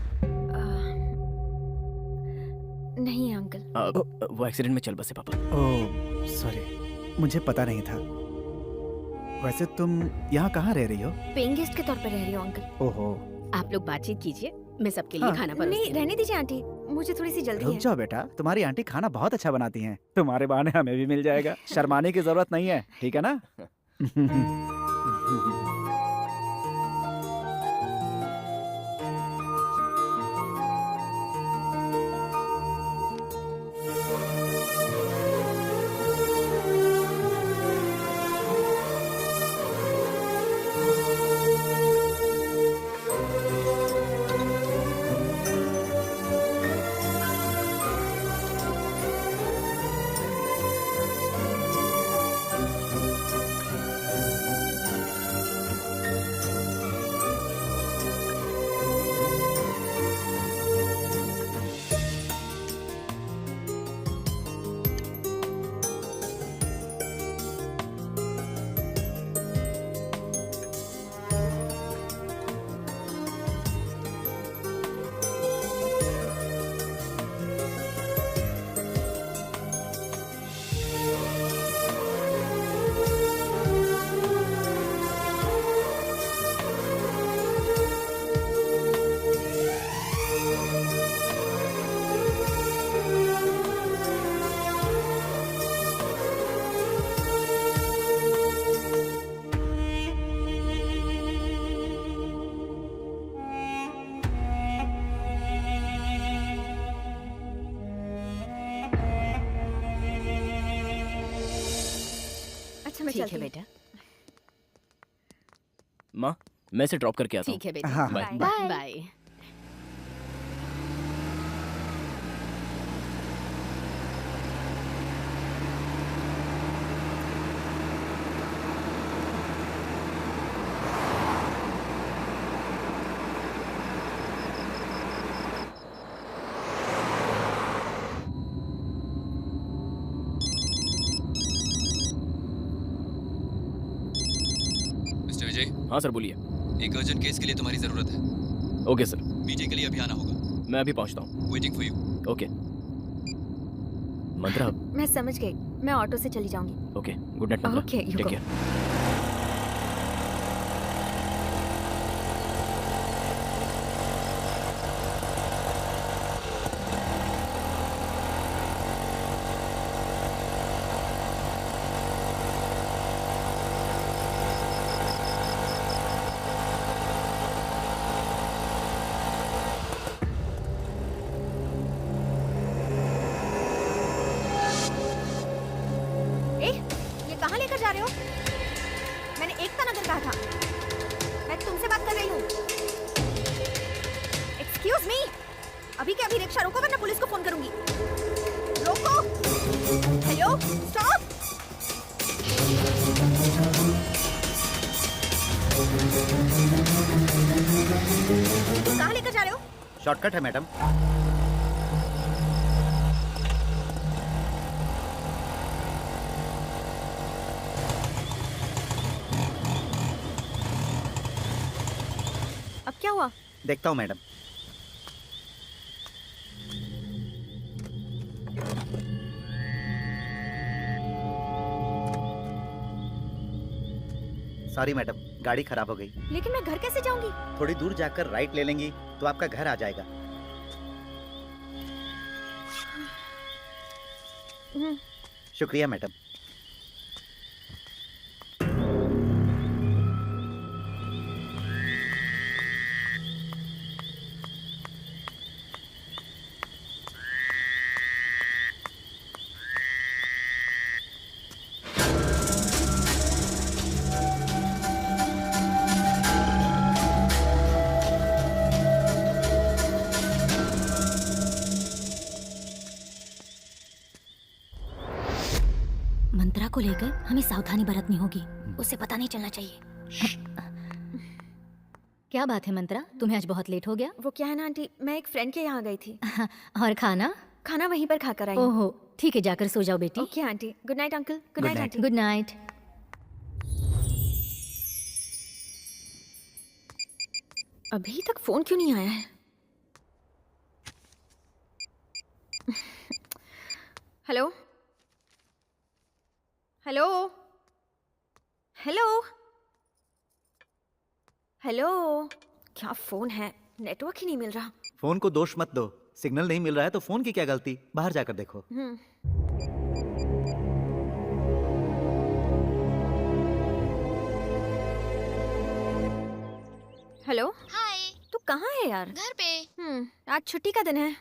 A: नहीं है अंकल।
M: वो एक्सीडेंट में चल बसे पापा।
F: ओह सॉरी, मुझे पता नहीं था। वैसे तुम यहाँ कहाँ रह रही हो?
A: पेइंग गेस्ट के तौर पर रह रही हो अंकल।
F: ओहो।
N: आप लोग बातचीत कीजिए, मैं सबके लिए खाना परोसती
A: नहीं,
N: हूँ।
A: रहने दीजिए आंटी, मुझे थोड़ी सी जल्दी
F: रुक
A: है।
F: जाओ बेटा, तुम्हारी आंटी खाना बहुत अच्छा बनाती हैं। तुम्हारे बहाने हमें भी मिल जाएगा। शर्माने की जरूरत नहीं है, ठीक है ना?
A: अच्छा, मैं
N: ठीक
A: चलती
N: है
A: हूँ।
N: बेटा।
M: माँ, मैं इसे ड्रॉप करके आता हूँ।
N: ठीक है बेटा।
F: हाँ,
M: बाय।
E: बाय।
N: बाय।
I: मिस्टर विजय,
M: हाँ सर, बोलिए।
I: एक अर्जेंट केस के लिए तुम्हारी जरूरत है।
M: ओके सर,
I: मीटिंग के लिए अभी आना होगा।
M: मैं अभी पहुँचता हूँ।
I: Waiting for you.
M: Okay. Mantra,
A: मैं समझ गई, मैं ऑटो से चली जाऊंगी।
M: Okay, good night Mantra.
A: Okay, you
M: take
A: go.
M: Care.
A: ये कहाँ लेकर जा रहे हो? मैंने एकता नगर कहा था। मैं तुमसे बात कर रही हूँ। एक्सक्यूज मी, अभी के अभी रिक्शा रोको वरना पुलिस को फोन करूंगी। रोको। Hello, stop.
G: शॉर्टकट है मैडम।
A: अब क्या हुआ?
G: देखता हूँ मैडम। सॉरी मैडम, गाड़ी खराब हो गई।
A: लेकिन मैं घर कैसे जाऊंगी?
G: थोड़ी दूर जाकर राइट ले लेंगी तो आपका घर आ जाएगा। शुक्रिया मैडम।
B: मंत्रा को लेकर हमें सावधानी बरतनी होगी, उसे पता नहीं चलना चाहिए। क्या बात है मंत्रा, तुम्हें आज बहुत लेट हो गया?
A: वो क्या है ना आंटी, मैं एक फ्रेंड के यहाँ गई थी।
B: और खाना?
A: खाना वहीं पर खाकर आई हूँ।
B: ओहो, ठीक है, जाकर सो जाओ बेटी।
A: Okay aunty, good night uncle. Good night aunty.
B: Good night.
A: अभी तक फोन क्यों नहीं आया है? हेलो हेलो हेलो हेलो, क्या फोन है, नेटवर्क ही नहीं मिल रहा।
G: फोन को दोष मत दो, सिग्नल नहीं मिल रहा है तो फोन की क्या गलती, बाहर जाकर देखो।
A: हेलो,
E: हाय।
A: तू कहाँ है यार?
E: घर पे।
A: आज छुट्टी का दिन है,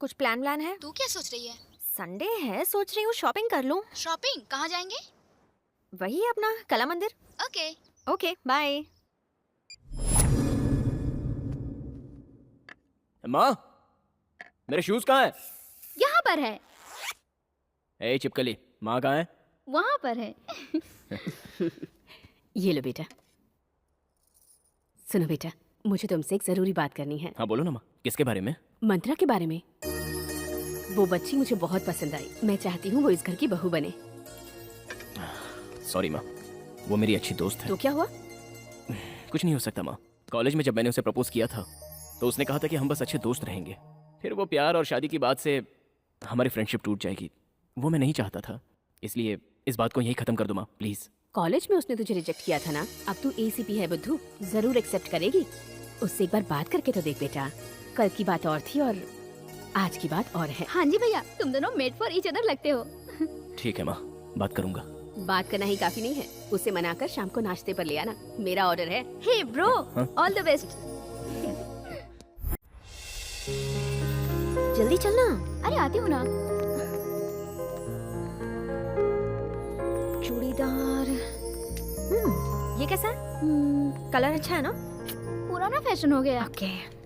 A: कुछ प्लान है?
E: तू क्या सोच रही है?
A: संडे है, सोच रही हूँ शॉपिंग कर लूँ।
E: शॉपिंग कहाँ जाएंगे?
A: वही अपना Kala Mandir.
E: Okay.
A: Okay bye.
M: माँ, मेरे शूज कहाँ है?
E: यहाँ पर है।
M: ए चिपकली, माँ कहाँ है?
E: वहाँ पर है।
N: ये लो बेटा। सुनो बेटा, मुझे तुमसे एक जरूरी बात करनी है।
M: हाँ बोलो ना माँ, किसके बारे में?
N: मंत्रा के बारे में। वो बच्ची मुझे बहुत पसंद आई, मैं चाहती हूँ वो इस घर की बहू बने।
M: सॉरी माँ, वो मेरी अच्छी दोस्त है।
N: तो क्या हुआ?
M: कुछ नहीं हो सकता माँ। कॉलेज में जब मैंने उसे प्रपोज किया था तो उसने कहा था कि हम बस अच्छे दोस्त रहेंगे। फिर वो प्यार और शादी की बात से हमारी फ्रेंडशिप टूट जाएगी, वो मैं नहीं चाहता था। इसलिए इस बात को यही खत्म कर दो माँ, प्लीज।
N: कॉलेज में उसने तुझे रिजेक्ट किया था ना, अब तू एसीपी है बुद्धू, जरूर एक्सेप्ट करेगी। उससे एक बार बात करके तो देख बेटा। कल की बात और थी और आज की बात और है।
E: हाँ जी भैया, तुम दोनों मेड फॉर ईच अदर लगते हो।
M: ठीक है माँ, बात करूंगा।
N: बात करना ही काफी नहीं है, उसे मनाकर शाम को नाश्ते पर ले आना, मेरा ऑर्डर है।
E: Hey bro, all the best.
A: जल्दी चलना।
E: अरे आती हूँ ना।
A: चूड़ीदार। ये कैसा है? कलर अच्छा है ना?
E: पुराना फैशन हो गया।
A: ओके।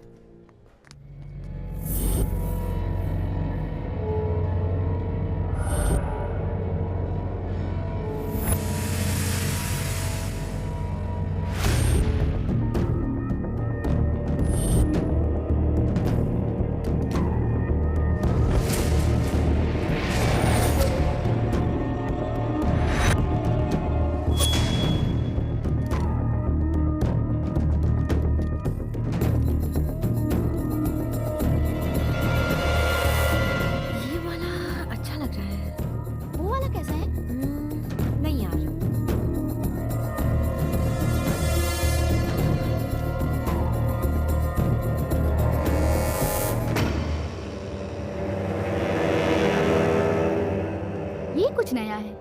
E: कुछ नया है।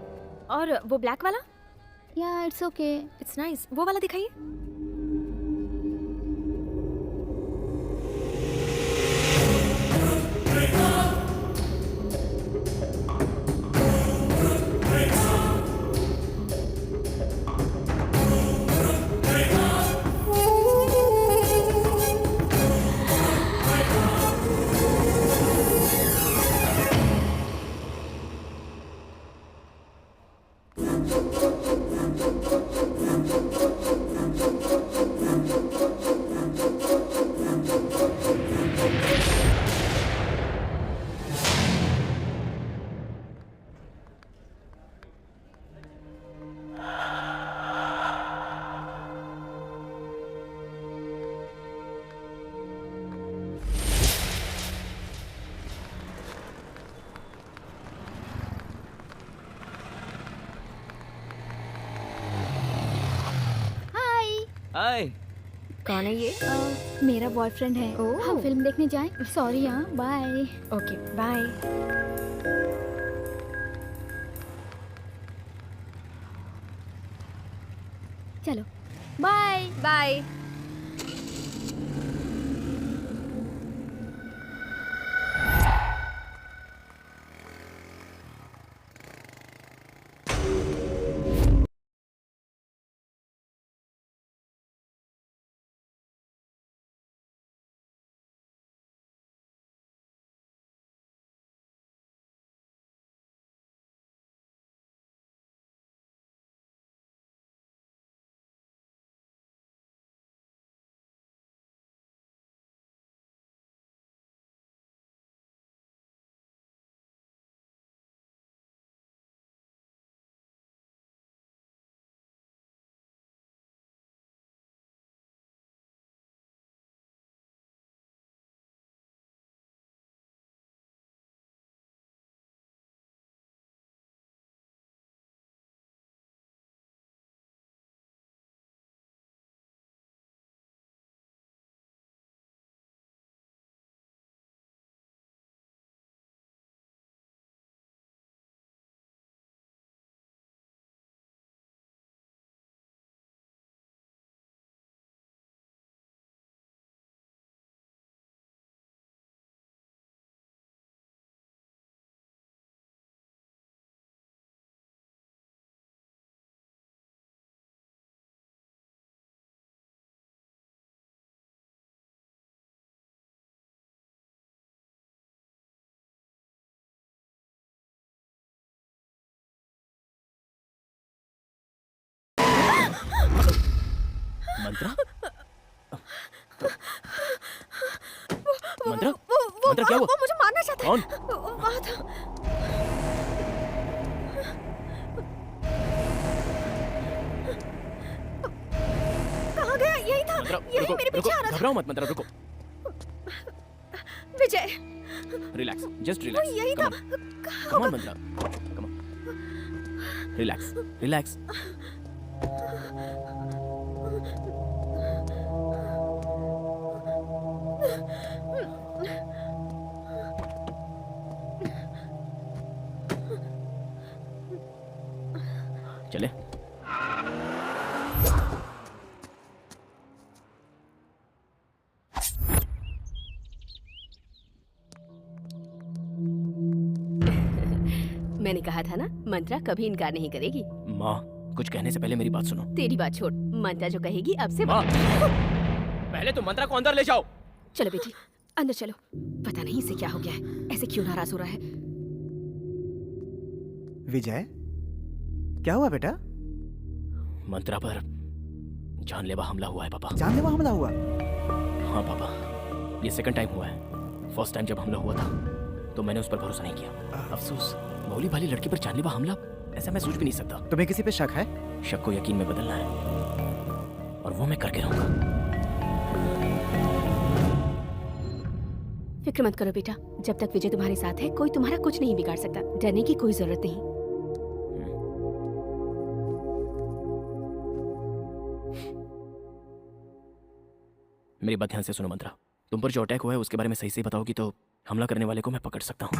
A: और वो ब्लैक वाला?
E: या इट्स ओके,
A: इट्स नाइस। वो वाला दिखाइए।
I: हाय।
A: कौन है ये?
E: मेरा बॉयफ्रेंड है।
A: ओह।
E: हम फिल्म देखने जाएं? सॉरी हाँ, बाय।
A: Okay bye.
E: चलो बाय।
A: बाय।
M: मंत्रा? मंत्रा? मंत्रा क्या हुआ?
A: वो मुझे मारना चाहता है।
M: कौन?
A: वहाँ था। कहाँ गया? यही था।
M: मंत्रा,
A: यही
M: रुको,
A: मेरे
M: रुको,
A: पीछे आ रहा था।
M: घबराओ मत मंत्रा, रुको।
A: विजय,
M: रिलैक्स, जस्ट
A: वो
M: रिलैक्स।
A: यही था।
M: Come on Mantra, come on. Relax, relax. चले।
N: मैंने कहा था ना, मंत्रा कभी इनकार नहीं करेगी।
M: माँ, कुछ कहने से पहले मेरी बात सुनो।
N: तेरी बात छोड़, मंत्रा जो कहेगी अब से
M: माँ, पहले तुम मंत्रा को अंदर ले जाओ।
N: चलो बेटी, अंदर चलो। पता नहीं इसे क्या हो गया है, ऐसे क्यों नाराज हो रहा है।
F: विजय, क्या हुआ बेटा?
M: मंत्रा पर जानलेवा हमला हुआ है पापा।
F: जानलेवा हमला हुआ?
M: हाँ पापा, ये सेकंड टाइम हुआ है। फर्स्ट टाइम जब हमला हुआ था तो मैंने उस पर भरोसा नहीं किया। अफसोस, भोली भाली लड़की पर जानलेवा हमला, ऐसा मैं सोच भी नहीं सकता।
F: तुम्हें किसी पे शक है?
M: शक को यकीन में बदलना है और वो मैं करके रहूंगा।
N: फिक्र मत करो बेटा, जब तक विजय तुम्हारे साथ है कोई तुम्हारा कुछ नहीं बिगाड़ सकता। डरने की कोई जरूरत नहीं।
M: मेरी बात ध्यान से सुनो मंत्रा, तुम पर जो अटैक हुआ है उसके बारे में सही से बताओगी तो हमला करने वाले को मैं पकड़ सकता हूँ।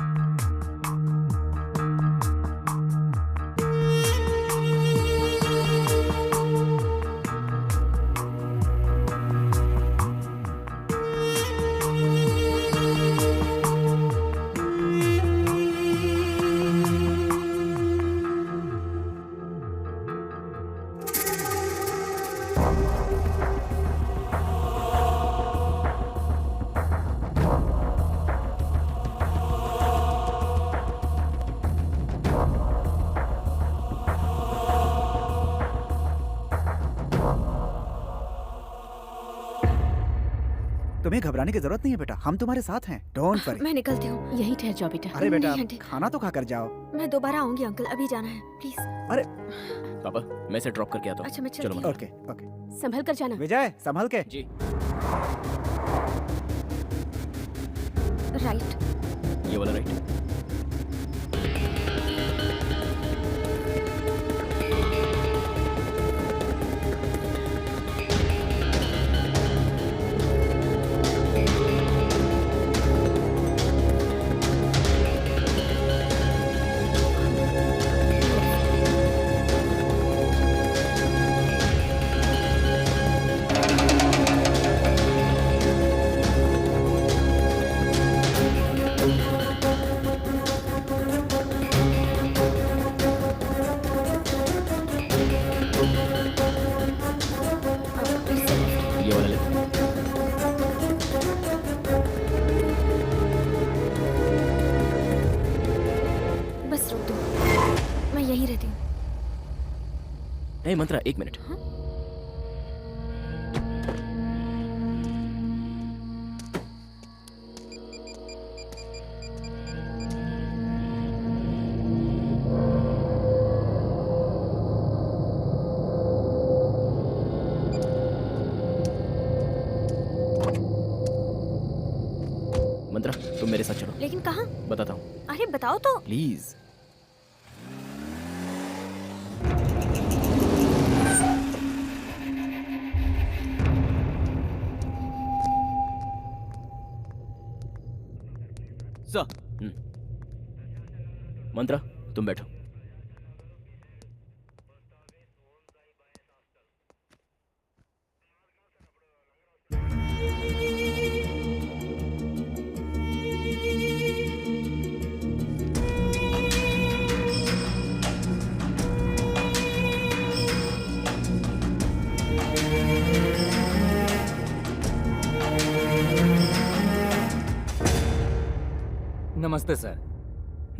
F: तुम्हें घबराने की जरूरत नहीं है बेटा, हम तुम्हारे साथ हैं। Don't worry.
A: मैं निकलती हूँ।
N: यहीं ठहर जाओ बेटा।
F: अरे बेटा,
A: नहीं, आंटी।
F: खाना तो खाकर जाओ।
A: मैं दोबारा आऊंगी अंकल, अभी जाना है प्लीज।
F: अरे
M: पापा, मैं इसे ड्रॉप करके आता हूँ।
A: अच्छा, मैं
M: चलो
A: चलती
M: मंत्रा।
F: Okay okay.
N: संभल कर जाना।
F: विजय, संभल के।
M: जी।
A: राइट।
M: ये वाला राइट। हे मंत्रा, एक मिनट। मंत्रा, तुम मेरे साथ चलो।
A: लेकिन कहाँ?
M: बताता हूँ,
A: अरे बताओ तो।
M: प्लीज। मंत्रा, तुम बैठो।
H: नमस्ते सर।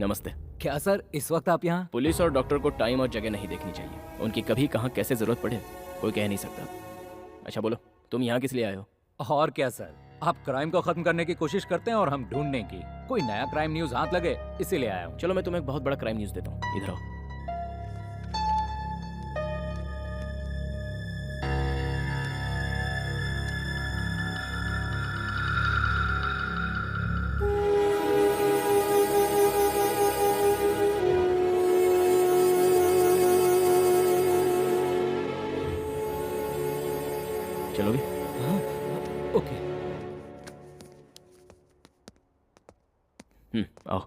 M: नमस्ते।
H: क्या सर इस वक्त आप यहाँ?
M: पुलिस और डॉक्टर को टाइम और जगह नहीं देखनी चाहिए। उनकी कभी कहाँ कैसे जरूरत पड़े कोई कह नहीं सकता। अच्छा बोलो, तुम यहाँ किस लिए आए हो?
H: और क्या सर, आप क्राइम को खत्म करने की कोशिश करते हैं और हम ढूंढने की। कोई नया क्राइम न्यूज हाथ लगे इसीलिए आया हूँ।
M: चलो मैं तुम्हें एक बहुत बड़ा क्राइम न्यूज देता हूँ, इधर आओ। चलोगे?
H: हाँ, ओके।
M: आओ।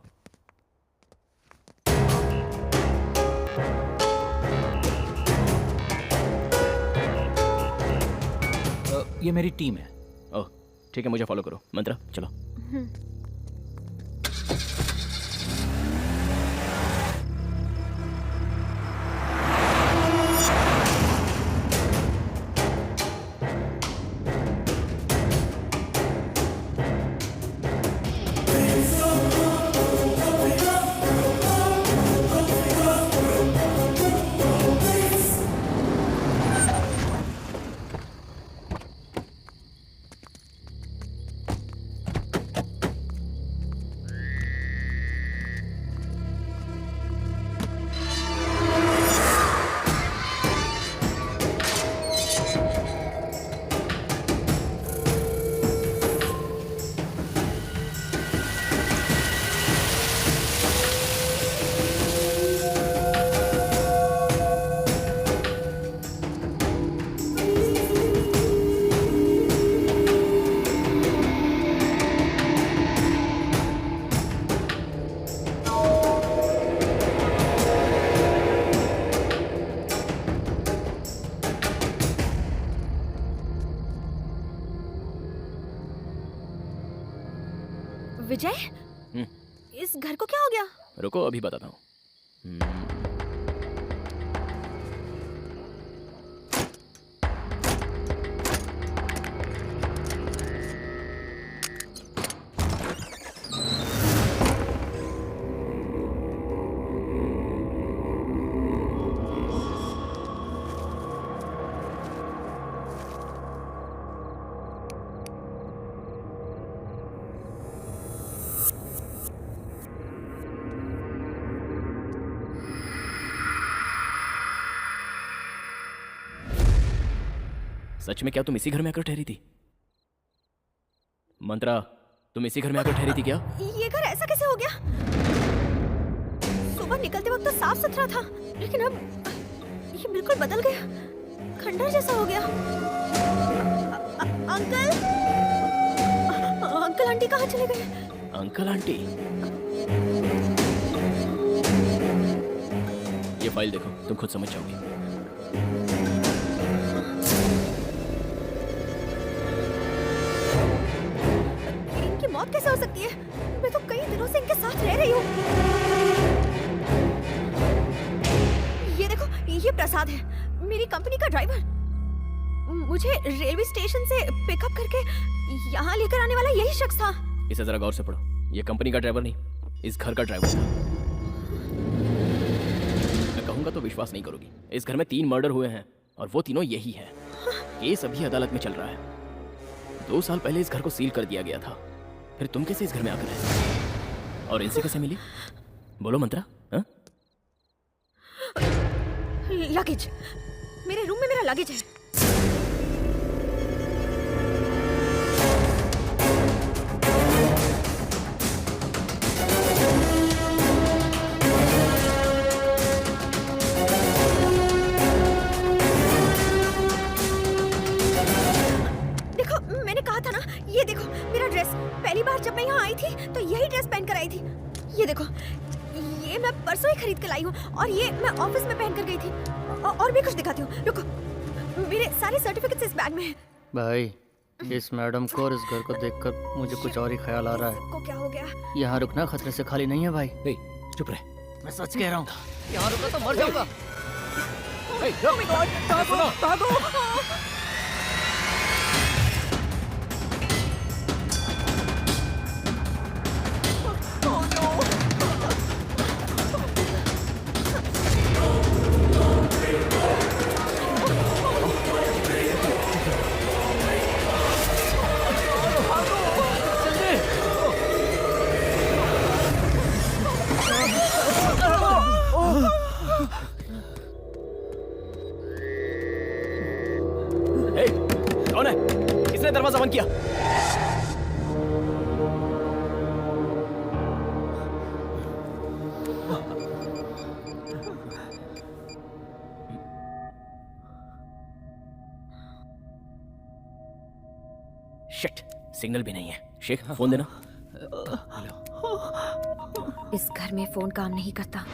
H: ये मेरी टीम है।
M: ओह ठीक है, मुझे फॉलो करो। मंत्रा चलो।
A: विजय, इस घर को क्या हो गया?
M: रुको अभी बताता हूँ। सच में क्या तुम इसी घर में आकर ठहरी थी? मंत्रा, तुम इसी घर में आकर ठहरी थी क्या?
A: ये घर ऐसा कैसे हो गया? सुबह निकलते वक्त तो साफ सुथरा था, लेकिन अब ये बिल्कुल बदल गया, खंडर जैसा हो गया। अंकल, अंकल आंटी कहाँ चले गए?
M: Uncle aunty? ये फाइल देखो, तुम खुद समझ जाओगी।
A: इनकी मौत कैसे हो सकती है? मैं तो कई दिनों से इनके साथ रह रही हूँ। ये देखो, ये प्रसाद है, मेरी कंपनी का ड्राइवर। मुझे रेलवे स्टेशन से पिकअप करके यहाँ लेकर आने वाला यही शख्स था।
M: इसे जरा गौर से पढ़ो। ये कंपनी का ड्राइवर नहीं, इस घर का ड्राइवर था। मैं कहूँ कहूंगा तो विश्वास नहीं करोगी। इस घर में 3 मर्डर हुए हैं और वो तीनों यही है। केस अभी अदालत में चल रहा है। 2 साल पहले इस घर को सील कर दिया गया था। फिर तुम कैसे इस घर में आकर रह सकती? और इनसे कैसे मिली? बोलो मंत्रा। हाँ?
A: लगेज, मेरे रूम में मेरा लगेज है। देखो, मैंने कहा था ना, ये देखो मेरा ड्रेस। पहली बार जब मैं यहाँ आई थी तो यही ड्रेस पहन कर आई थी। ये देखो, ये मैं परसों ही खरीद कर लाई हूँ और ये मैं ऑफिस में पहन कर गई थी। और भी कुछ दिखाती हूँ, रुको। मेरे सारे सर्टिफिकेट्स इस बैग में हैं।
L: भाई, इस मैडम को और इस घर को देखकर मुझे कुछ और ही ख्याल आ रहा है।
A: को क्या हो गया?
L: यहाँ रुकना खतरे से खाली नहीं है भाई।
H: चुप रहे।
L: मैं सच कह रहा हूँ, यहाँ रुका तो मर जाऊंगा।
A: Oh my God, भागो, भागो।
M: कौन है? किसने दरवाजा बंद किया? शिट, सिग्नल भी नहीं है। शेख, फोन देना।
A: इस घर में फोन काम नहीं करता।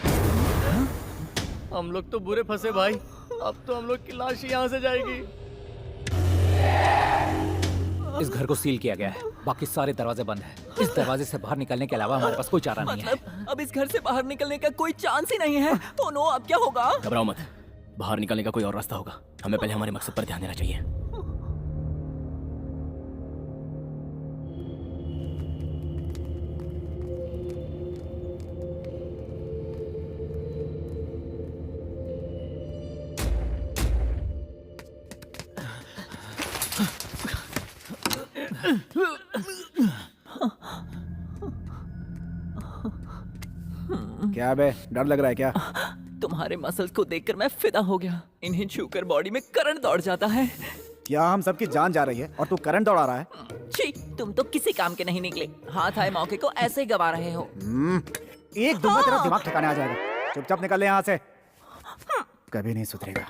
L: हम लोग तो बुरे फंसे भाई। अब तो हम लोग की लाश यहाँ से जाएगी।
H: इस घर को सील किया गया है, बाकी सारे दरवाजे बंद हैं। इस दरवाजे से बाहर निकलने के अलावा हमारे पास कोई चारा नहीं है।
I: अब इस घर से बाहर निकलने का कोई चांस ही नहीं है। तो नो, अब क्या होगा?
M: घबराओ मत, बाहर निकलने का कोई और रास्ता होगा। हमें पहले हमारे मकसद पर ध्यान देना चाहिए।
F: क्या बे, डर लग रहा है क्या?
I: तुम्हारे मसल्स को देखकर मैं फिदा हो गया। इन्हें छूकर बॉडी में करंट दौड़ जाता है।
F: क्या हम सबकी जान जा रही है और तू करंट दौड़ा रहा है?
I: छी, तुम तो किसी काम के नहीं निकले। हाथ आए मौके को ऐसे ही गवा रहे हो।
F: एक दूंगा तेरा दिमाग ठिकाने आ जाएगा। चुपचाप निकल ले यहाँ से, कभी नहीं सुधरेगा।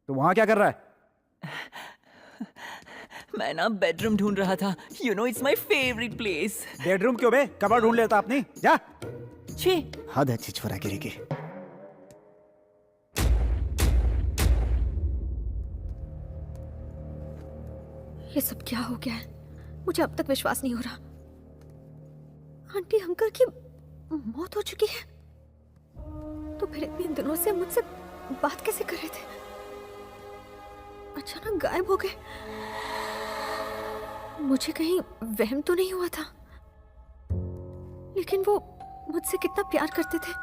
F: तू वहाँ क्या कर रहा है?
I: मैं ना बेडरूम ढूंढ रहा था। You know, it's my favourite place.
F: Bedroom क्यों बे? कबाड़ ढूंढ लेता अपनी। जा।
I: छी,
F: हद है छिछवरागिरी की।
A: ये सब क्या हो गया है? मुझे अब तक विश्वास नहीं हो रहा। आंटी अंकल की मौत हो चुकी है, तो फिर इतने दिनों से मुझसे बात कैसे कर रहे थे? अचानक गायब हो गए। मुझे कहीं वहम तो नहीं हुआ था? लेकिन वो मुझसे कितना प्यार करते थे,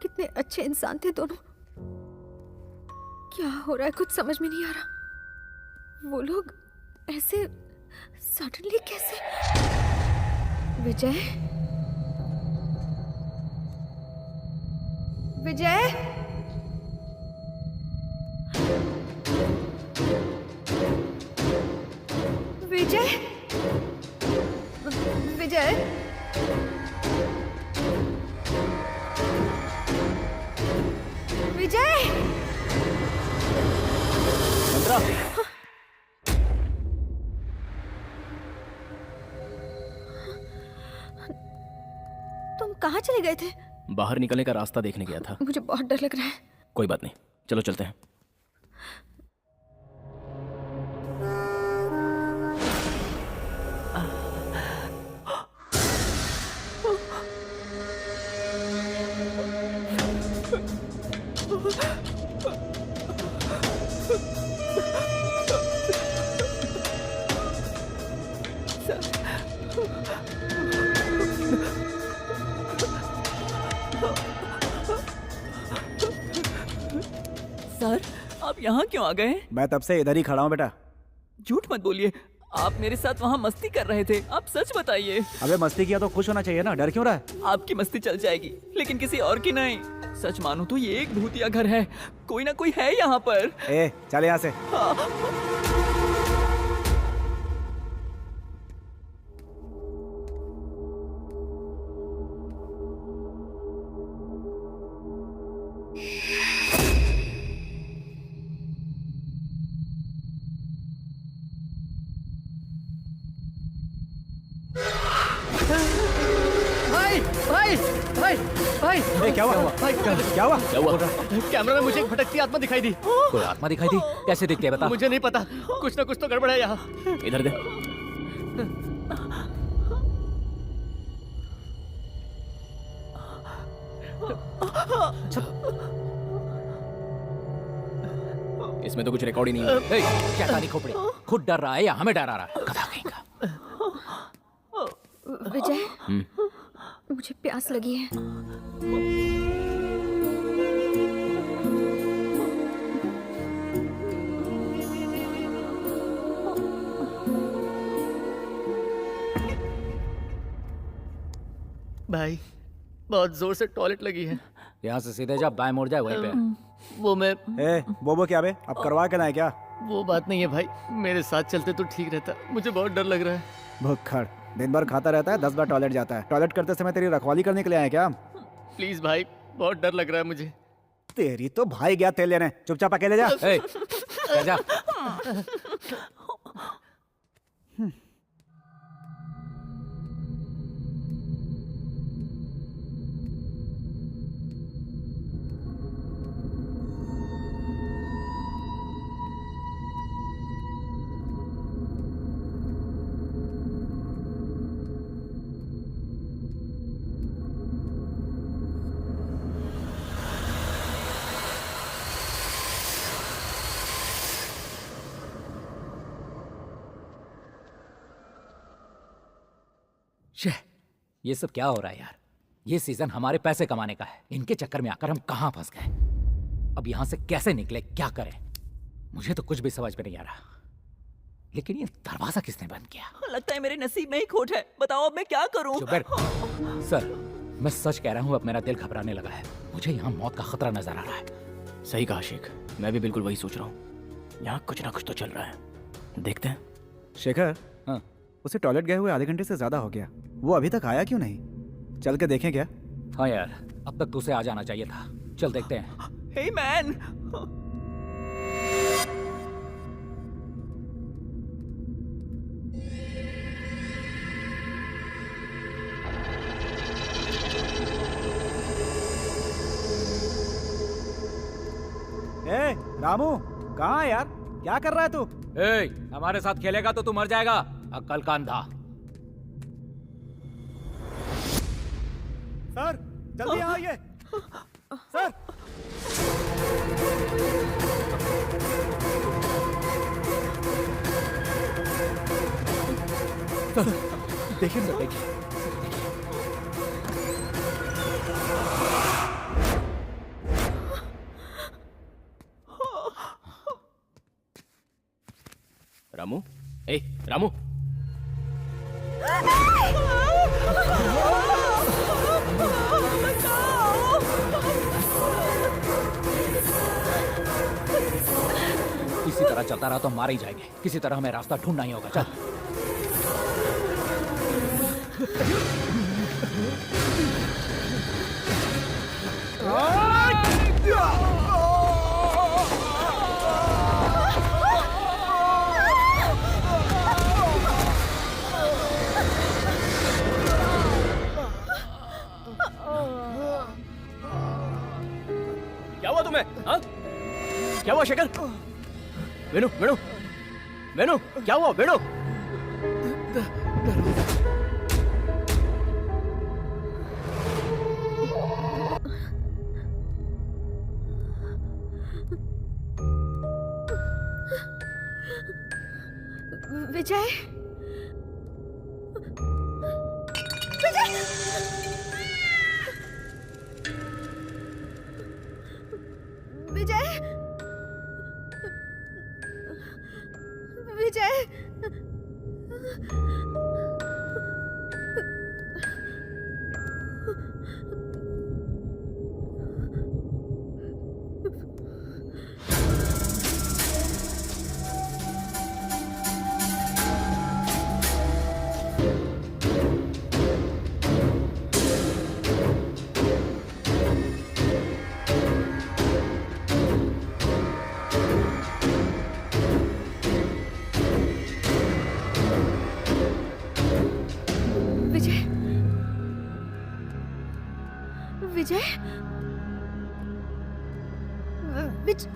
A: कितने अच्छे इंसान थे दोनों। क्या हो रहा है कुछ समझ में नहीं आ रहा। वो लोग ऐसे सडनली कैसे? विजय, विजय, विजय, विजय, विजय।
M: मंत्रा,
A: तुम कहाँ चले गए थे?
M: बाहर निकलने का रास्ता देखने गया था।
A: मुझे बहुत डर लग रहा है।
M: कोई बात नहीं, चलो चलते हैं।
I: यहाँ क्यों आ गए?
F: मैं तब से इधर ही खड़ा हूँ बेटा।
I: झूठ मत बोलिए, आप मेरे साथ वहाँ मस्ती कर रहे थे। आप सच बताइए।
F: अबे मस्ती किया तो खुश होना चाहिए ना, डर क्यों रहा है?
I: आपकी मस्ती चल जाएगी लेकिन किसी और की नहीं। सच मानो तो ये एक भूतिया घर है, कोई ना कोई है यहाँ पर।
F: ए चल यहाँ से।
L: भाई भाई भाई भाई
F: ए, क्या हुआ?
L: भाई
F: क्या हुआ?
L: कैमरा में मुझे एक भटकती आत्मा दिखाई दी।
H: कोई आत्मा दिखाई दी? कैसे दिखती है बता?
L: मुझे नहीं पता, कुछ ना कुछ तो गड़बड़ है यहाँ।
M: इधर दे। इसमें तो कुछ रिकॉर्ड ही नहीं है।
H: शैतानी खोपड़ी, खुद डर रहा है या हमें डरा रहा है? गधा कहीं का।
A: विजय, मुझे प्यास लगी है।
L: भाई बहुत जोर से टॉयलेट लगी है।
H: यहाँ से सीधे जा, बाएं मुड़ जाए वहीं पे।
L: वो मैं
F: बोबो क्या बे, अब करवा के ना है क्या?
L: वो बात नहीं है भाई, मेरे साथ चलते तो ठीक रहता, मुझे बहुत डर लग रहा है।
F: भुक्खड़, दिन भर खाता रहता है, 10 बार टॉयलेट जाता है। टॉयलेट करते समय तेरी रखवाली करने के लिए आया क्या?
L: प्लीज भाई, बहुत डर लग रहा है मुझे।
F: तेरी तो भाई गया तेल लेने, चुपचाप अकेले जा।
H: जा। ये सब क्या हो रहा है यार? ये सीजन हमारे पैसे कमाने का है, इनके चक्कर में आकर हम कहां फंस गए। अब यहां से कैसे निकले, क्या करें? मुझे तो कुछ भी समझ में नहीं आ रहा। लेकिन ये दरवाजा किसने बंद किया?
I: लगता है मेरे नसीब में ही खोट है। बताओ अब मैं क्या करूं?
H: चुप बैठ। सर, मैं सच कह रहा हूं, अब मेरा दिल घबराने लगा है। मुझे यहाँ मौत का खतरा नजर आ रहा है।
M: सही कहा शेख, मैं भी बिल्कुल वही सोच रहा हूँ। यहाँ कुछ ना कुछ तो चल रहा है, देखते हैं।
F: शेखर, उसे टॉयलेट गए हुए आधे घंटे से ज्यादा हो गया, वो अभी तक आया क्यों नहीं? चल के देखें क्या?
H: हाँ यार, अब तक तुझे आ जाना चाहिए था। चल देखते हैं।
I: हे मैन,
F: ए रामू, कहाँ है यार? क्या कर रहा है तू?
H: हमारे साथ खेलेगा तो तू मर जाएगा, अक्ल का अंधा।
F: सर जल्दी आइए। सर
H: देखिए सर, देखिए।
M: रामू, ए रामू,
H: इसी तरह चलता रहा तो मारे ही जाएंगे। किसी तरह हमें रास्ता ढूंढना ही होगा। चल।
M: क्या हुआ तुम्हें? हाँ? क्या हुआ शेखर? वेणु, वेणु, वेणु, क्या हुआ वेणु?
A: विजय, विजय, विजय विजय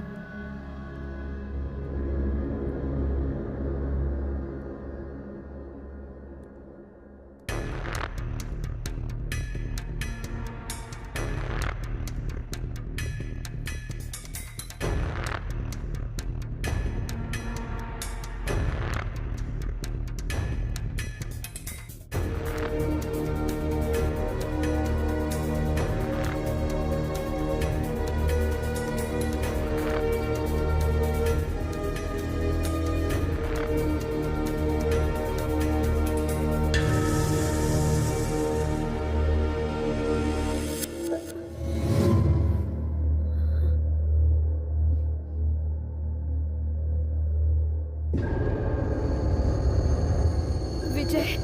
A: विजय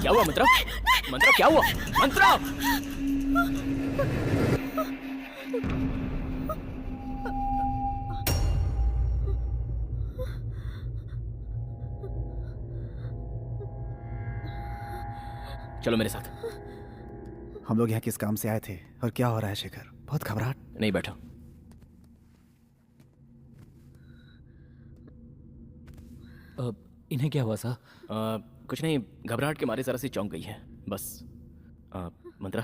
M: क्या हुआ मंत्रा? मंत्रा क्या हुआ? मंत्रा! चलो मेरे साथ।
F: हम लोग यहाँ किस काम से आए थे और क्या हो रहा है शेखर? बहुत घबराहट।
M: नहीं, बैठो।
H: इन्हें क्या हुआ सर?
M: कुछ नहीं, घबराहट के मारे जरा सी चौंक गई है बस। मंत्रा,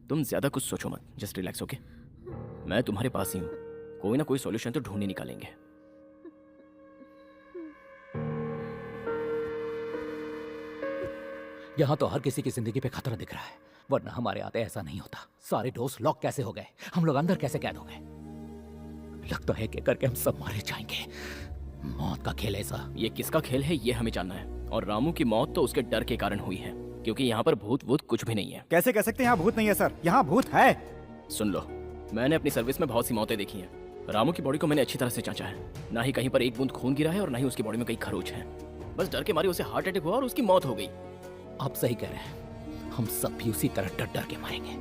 M: तुम ज्यादा कुछ सोचो मत, जस्ट रिलैक्स। ओके, मैं तुम्हारे पास ही हूँ, कोई ना कोई सॉल्यूशन तो ढूंढ ही निकालेंगे।
H: यहाँ तो हर किसी की जिंदगी पे खतरा दिख रहा है, वरना हमारे आते ऐसा नहीं होता। सारे डोर्स लॉक कैसे हो गए? हम लोग अंदर कैसे कैद हो गए? लगता है कि करके हम सब मारे जाएंगे। मौत का खेल ऐसा।
M: ये किसका खेल है ये हमें जानना है, और रामू की मौत तो उसके डर के कारण हुई है, क्योंकि यहाँ पर भूत वूत कुछ भी नहीं है।
F: कैसे कह सकते हैं यहाँ भूत नहीं है सर? यहाँ भूत है।
M: सुन लो, मैंने अपनी सर्विस में बहुत सी मौतें देखी हैं। रामू की बॉडी को मैंने अच्छी तरह से जांचा है, ना ही कहीं पर एक बूंद खून गिरा है और ना ही उसकी बॉडी में कई खरोच हैं। बस डर के मारे उसे हार्ट अटैक हुआ और उसकी मौत हो गई।
H: आप सही कह रहे हैं, हम सब भी उसी तरह डर डर के मरेंगे।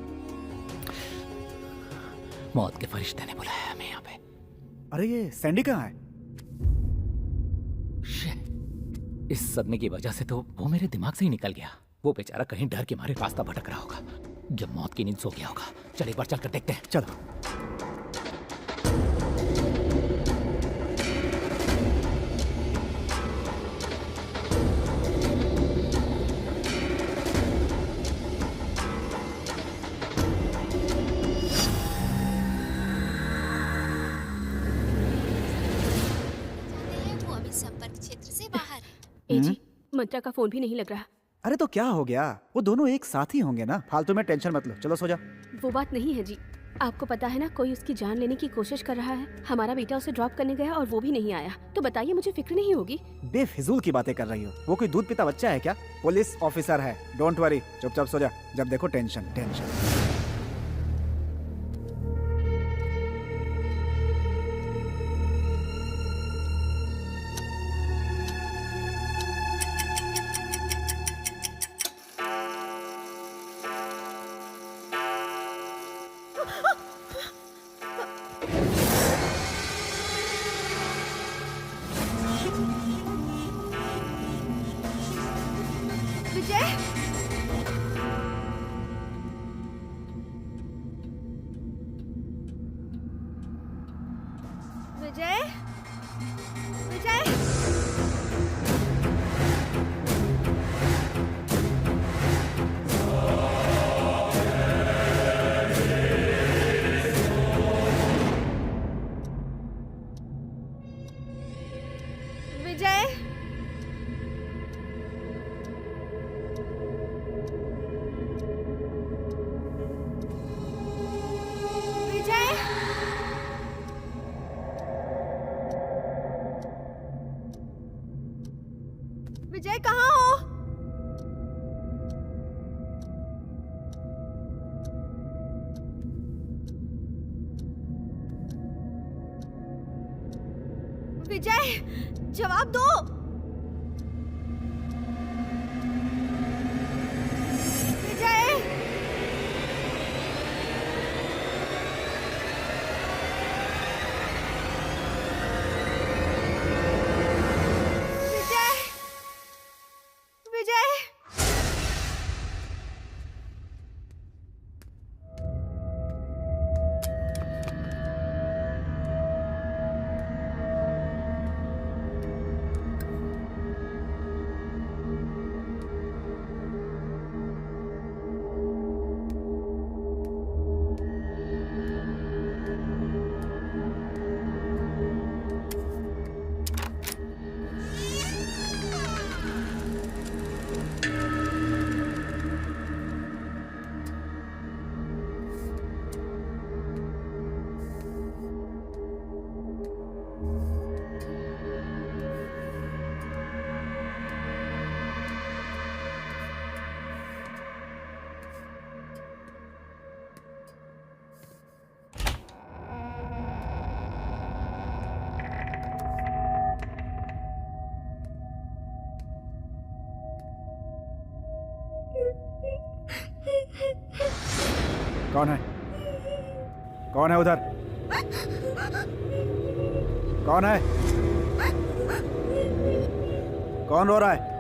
H: मौत के फरिश्ते ने बुलाया हमें यहाँ पे।
F: अरे ये सैंडी कहाँ है?
H: इस सदमे की वजह से तो वो मेरे दिमाग से ही निकल गया। वो बेचारा कहीं डर के मारे रास्ता भटक रहा होगा, जब मौत की नींद सो गया होगा। चल एक बार चलकर देखते हैं।
F: चलो।
E: वो अभी संपर्क क्षेत्र से बाहर है।
N: ए जी, मंत्रा का फोन भी नहीं लग रहा।
F: अरे तो क्या हो गया? वो दोनों एक साथ ही होंगे ना। फालतू में टेंशन मत लो, चलो सो जा।
N: वो बात नहीं है जी, आपको पता है ना, कोई उसकी जान लेने की कोशिश कर रहा है। हमारा बेटा उसे ड्रॉप करने गया और वो भी नहीं आया, तो बताइए मुझे फिक्र नहीं होगी?
F: बेफिजूल की बातें कर रही हो। वो कोई दूध पीता बच्चा है क्या? पुलिस ऑफिसर है। डोंट वरी, चुपचाप सो जा। जब देखो टेंशन टेंशन।
A: विजय विजय विजय विजय विजय विजय जवाब दो। विजय विजय विजय
F: कौन है? कौन है उधर? कौन है? कौन रो रहा है?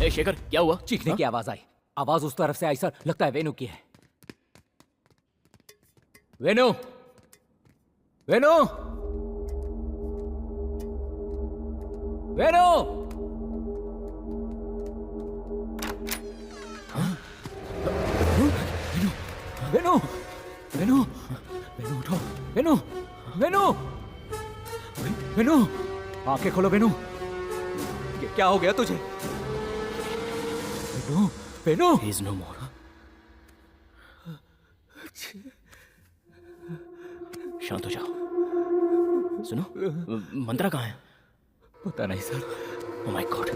M: ए शेखर, क्या हुआ?
H: चीखने की आवाज आई। आवाज उस तरफ से आई सर, लगता है वेनु की है। वेनु, वेनु, वेनु, वेनु, वेनु, वेनु उठो, वेनु, वेनु, वेनु, आंखें खोलो वेनु। क्या हो गया तुझे? Venu, Venu,
M: He is no more. शांत हो जाओ। सुनो, मंत्रा कहाँ है?
H: पता नहीं सर।
M: Oh my God.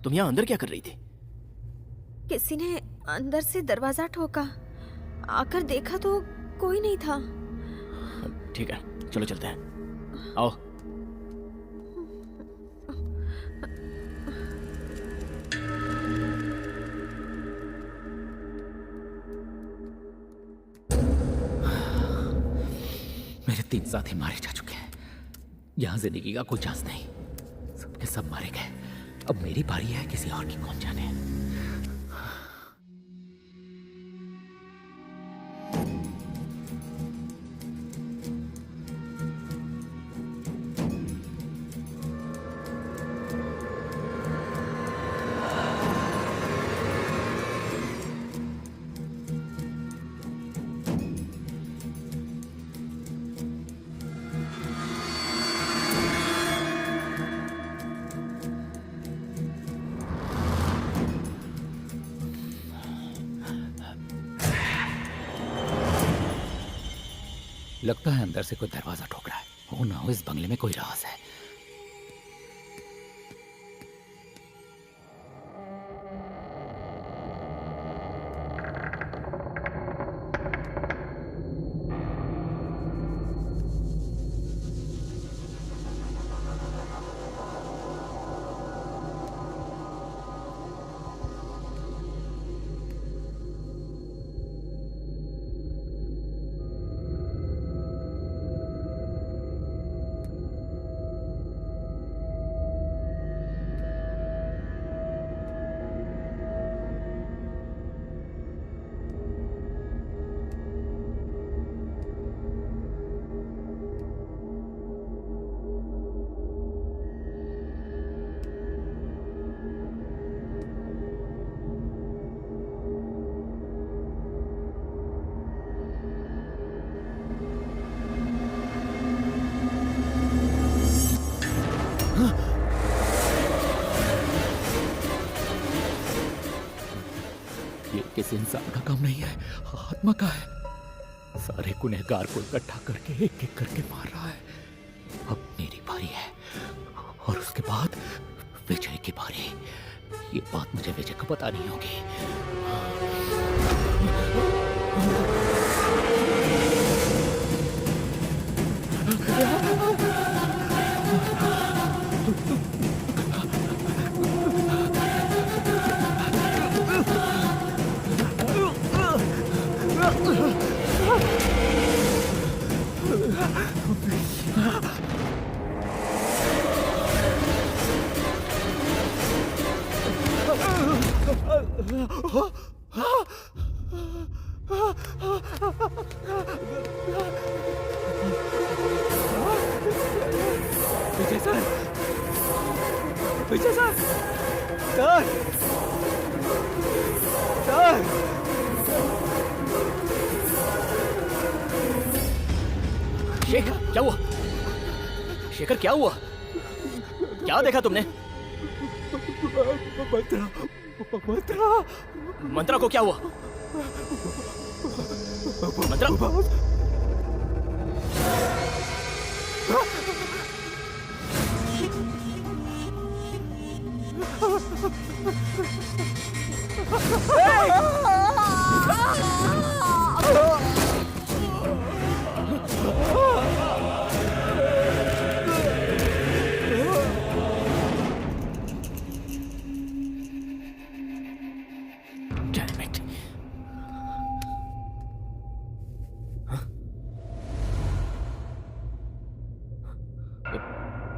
M: तुम यहाँ अंदर क्या कर रही थी?
A: किसी ने अंदर से दरवाजा ठोका, आकर देखा तो कोई नहीं था।
M: ठीक है, चलो चलते हैं, आओ।
H: मेरे 3 साथी मारे जा चुके हैं। यहाँ जिंदगी का कोई चांस नहीं, सबके सब मारे गए। अब मेरी बारी है, किसी और की कौन जाने। लगता है अंदर से कोई दरवाजा ठोक रहा है। हो ना हो इस बंगले में कोई राज है। ये किसी इंसान का काम नहीं है, आत्मा का है। सारे गुनहगार को इकट्ठा करके एक एक करके मार रहा है। अब मेरी बारी है और उसके बाद विजय की बारी। ये बात मुझे विजय को पता नहीं होगी। विजय सर, विजय सर, सर, सर।
M: शेखर, क्या हुआ? शेखर, क्या हुआ? क्या देखा तुमने?
F: मंत्रा, मंत्रा,
M: मंत्रा को क्या हुआ? मंत्रा,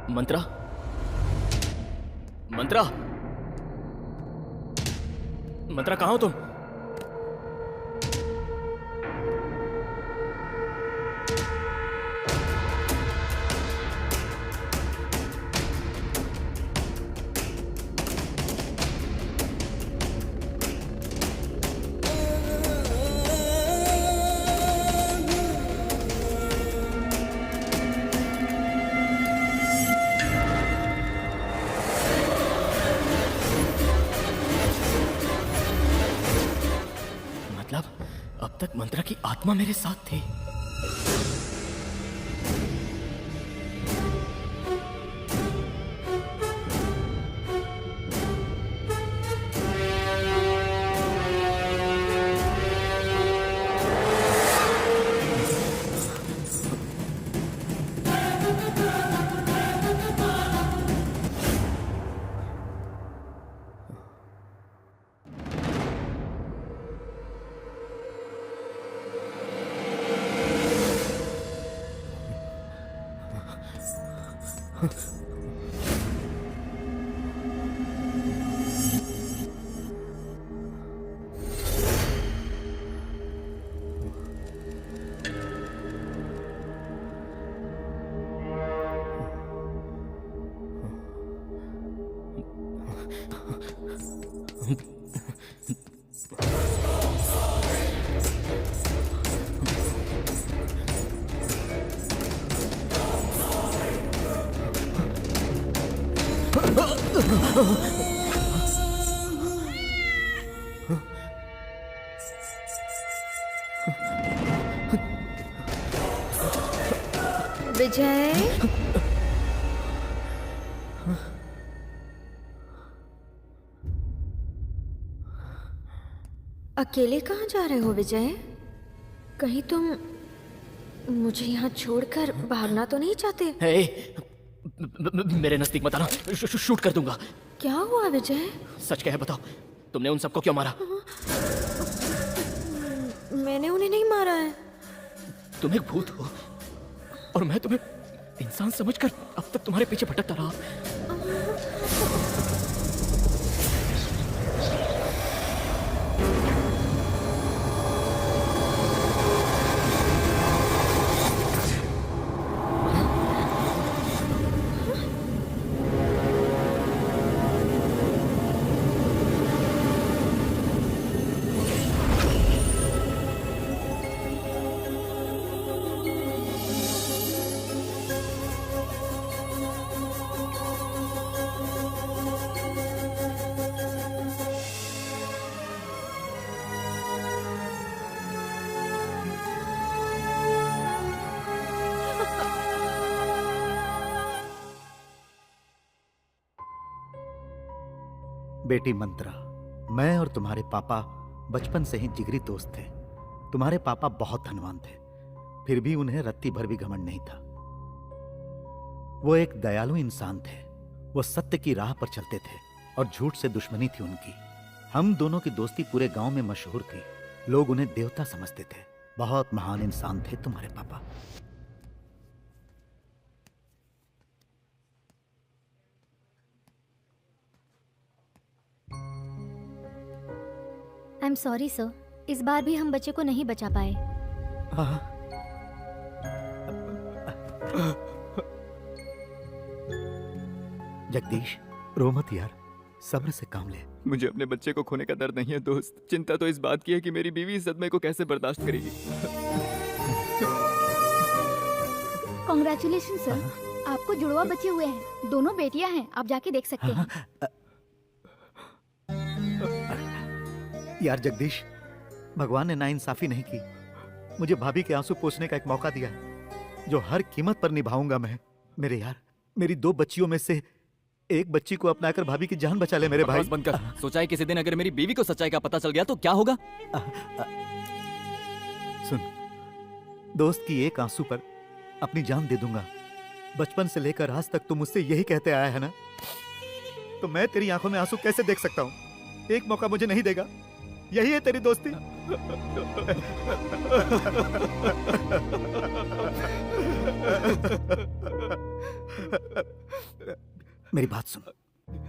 M: मंत्रा, मंत्रा, मंत्रा, कहाँ हो तुम? अब तक मंत्रा की आत्मा मेरे साथ थी।
A: विजय, अकेले कहाँ जा रहे हो विजय? कहीं तुम मुझे यहाँ छोड़कर भागना तो नहीं चाहते?
M: हे, मेरे नजदीक मत आना, शूट कर दूंगा।
A: क्या हुआ विजय?
M: सच कह बताओ, तुमने उन सबको क्यों मारा?
A: मैंने उन्हें नहीं मारा है।
M: तुम एक भूत हो और मैं तुम्हें इंसान समझकर अब तक तुम्हारे पीछे भटकता रहा।
G: बेटी मंत्रा, मैं और तुम्हारे पापा बचपन से ही जिगरी दोस्त थे। तुम्हारे पापा बहुत धनवान थे, फिर भी उन्हें रत्ती भर भी घमंड नहीं था। वो एक दयालु इंसान थे। वो सत्य की राह पर चलते थे और झूठ से दुश्मनी थी उनकी। हम दोनों की दोस्ती पूरे गांव में मशहूर थी। लोग उन्हें देवता समझते थे। बहुत महान इंसान थे तुम्हारे पापा।
B: आई एम सॉरी सर, इस बार भी हम बच्चे को नहीं बचा पाए।
G: जगदीश, रो मत यार, सब्र से काम ले।
O: मुझे अपने बच्चे को खोने का दर्द नहीं है दोस्त। चिंता तो इस बात की है कि मेरी बीवी इस सदमे को कैसे बर्दाश्त करेगी।
E: कॉन्ग्रेचुलेशन सर, आपको जुड़वा बच्चे हुए हैं। दोनों बेटियां हैं, आप जाके देख सकते हैं।
G: यार जगदीश, भगवान ने नाइंसाफी नहीं की। मुझे भाभी के आंसू पोंछने का एक मौका दिया है जो हर कीमत पर निभाऊंगा मैं। मेरे यार, मेरी 2 बच्चियों में से एक बच्ची को अपनाकर भाभी की जान बचा ले मेरे भाई।
I: बंद कर। सोचा है किसी दिन अगर मेरी बीवी को सच्चाई का पता चल गया तो क्या होगा?
G: सुन, दोस्त की एक आंसू पर अपनी जान दे दूंगा। बचपन से लेकर आज तक तुम मुझसे यही कहते आया है ना, तो मैं तेरी आंखों में आंसू कैसे देख सकता हूँ? एक मौका मुझे नहीं देगा? यही है तेरी दोस्ती? मेरी बात सुन,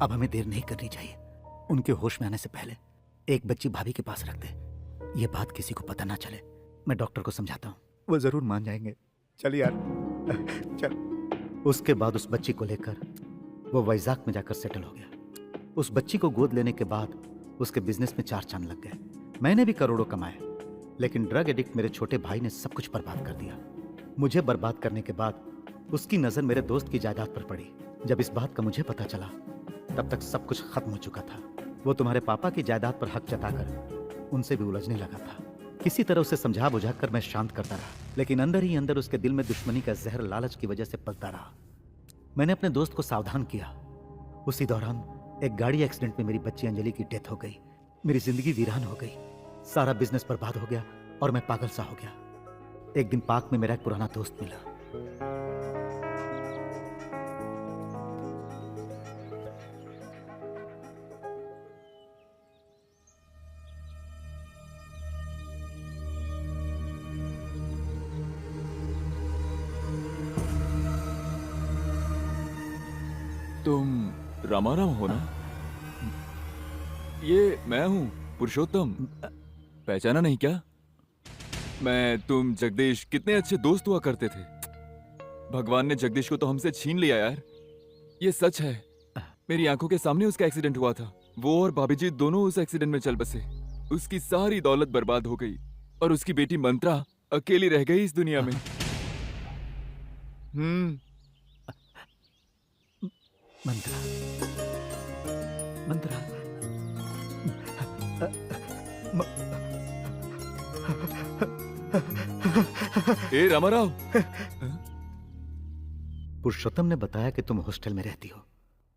G: अब हमें देर नहीं करनी चाहिए। उनके होश में आने से पहले एक बच्ची भाभी के पास रख दे। ये बात किसी को पता ना चले। मैं डॉक्टर को समझाता हूँ, वो जरूर मान जाएंगे। चल यार, चल। उसके बाद उस बच्ची को लेकर वो वैजाग में जाकर सेटल हो गया। उस बच्ची को गोद लेने के बाद उसके बिजनेस में 4 चांद लग गए। मैंने भी करोड़ों कमाए, लेकिन ड्रग एडिक्ट मेरे छोटे भाई ने सब कुछ बर्बाद कर दिया। मुझे बर्बाद करने के बाद उसकी नजर मेरे दोस्त की जायदाद पर पड़ी। जब इस बात का मुझे पता चला, तब तक सब कुछ खत्म हो चुका था। वो तुम्हारे पापा की जायदाद पर हक जताकर उनसे भी उलझने लगा था। किसी तरह उसे समझा बुझाकर मैं शांत करता रहा, लेकिन अंदर ही अंदर उसके दिल में दुश्मनी का जहर लालच की वजह से पलता रहा। मैंने अपने दोस्त को सावधान किया। उसी दौरान एक गाड़ी एक्सीडेंट में मेरी बच्ची अंजलि की डेथ हो गई। मेरी जिंदगी वीरान हो गई। सारा बिजनेस बर्बाद हो गया और मैं पागल सा हो गया। एक दिन पार्क में मेरा एक पुराना दोस्त मिला।
O: तुम रामाराम हो ना? ये मैं हूँ पुरुषोत्तम। पहचाना नहीं क्या? मैं, तुम, जगदीश कितने अच्छे दोस्त हुआ करते थे। भगवान ने जगदीश को तो हमसे छीन लिया यार। ये सच है, मेरी आंखों के सामने उसका एक्सीडेंट हुआ था। वो और भाभी जी दोनों उस एक्सीडेंट में चल बसे। उसकी सारी दौलत बर्बाद हो गई और उसकी बेटी मंत्रा अकेली रह गई इस दुनिया में।
G: मंत्रा, मंत्रा,
O: ए रामाराव।
G: पुरुषोत्तम ने बताया कि तुम हॉस्टल में रहती हो।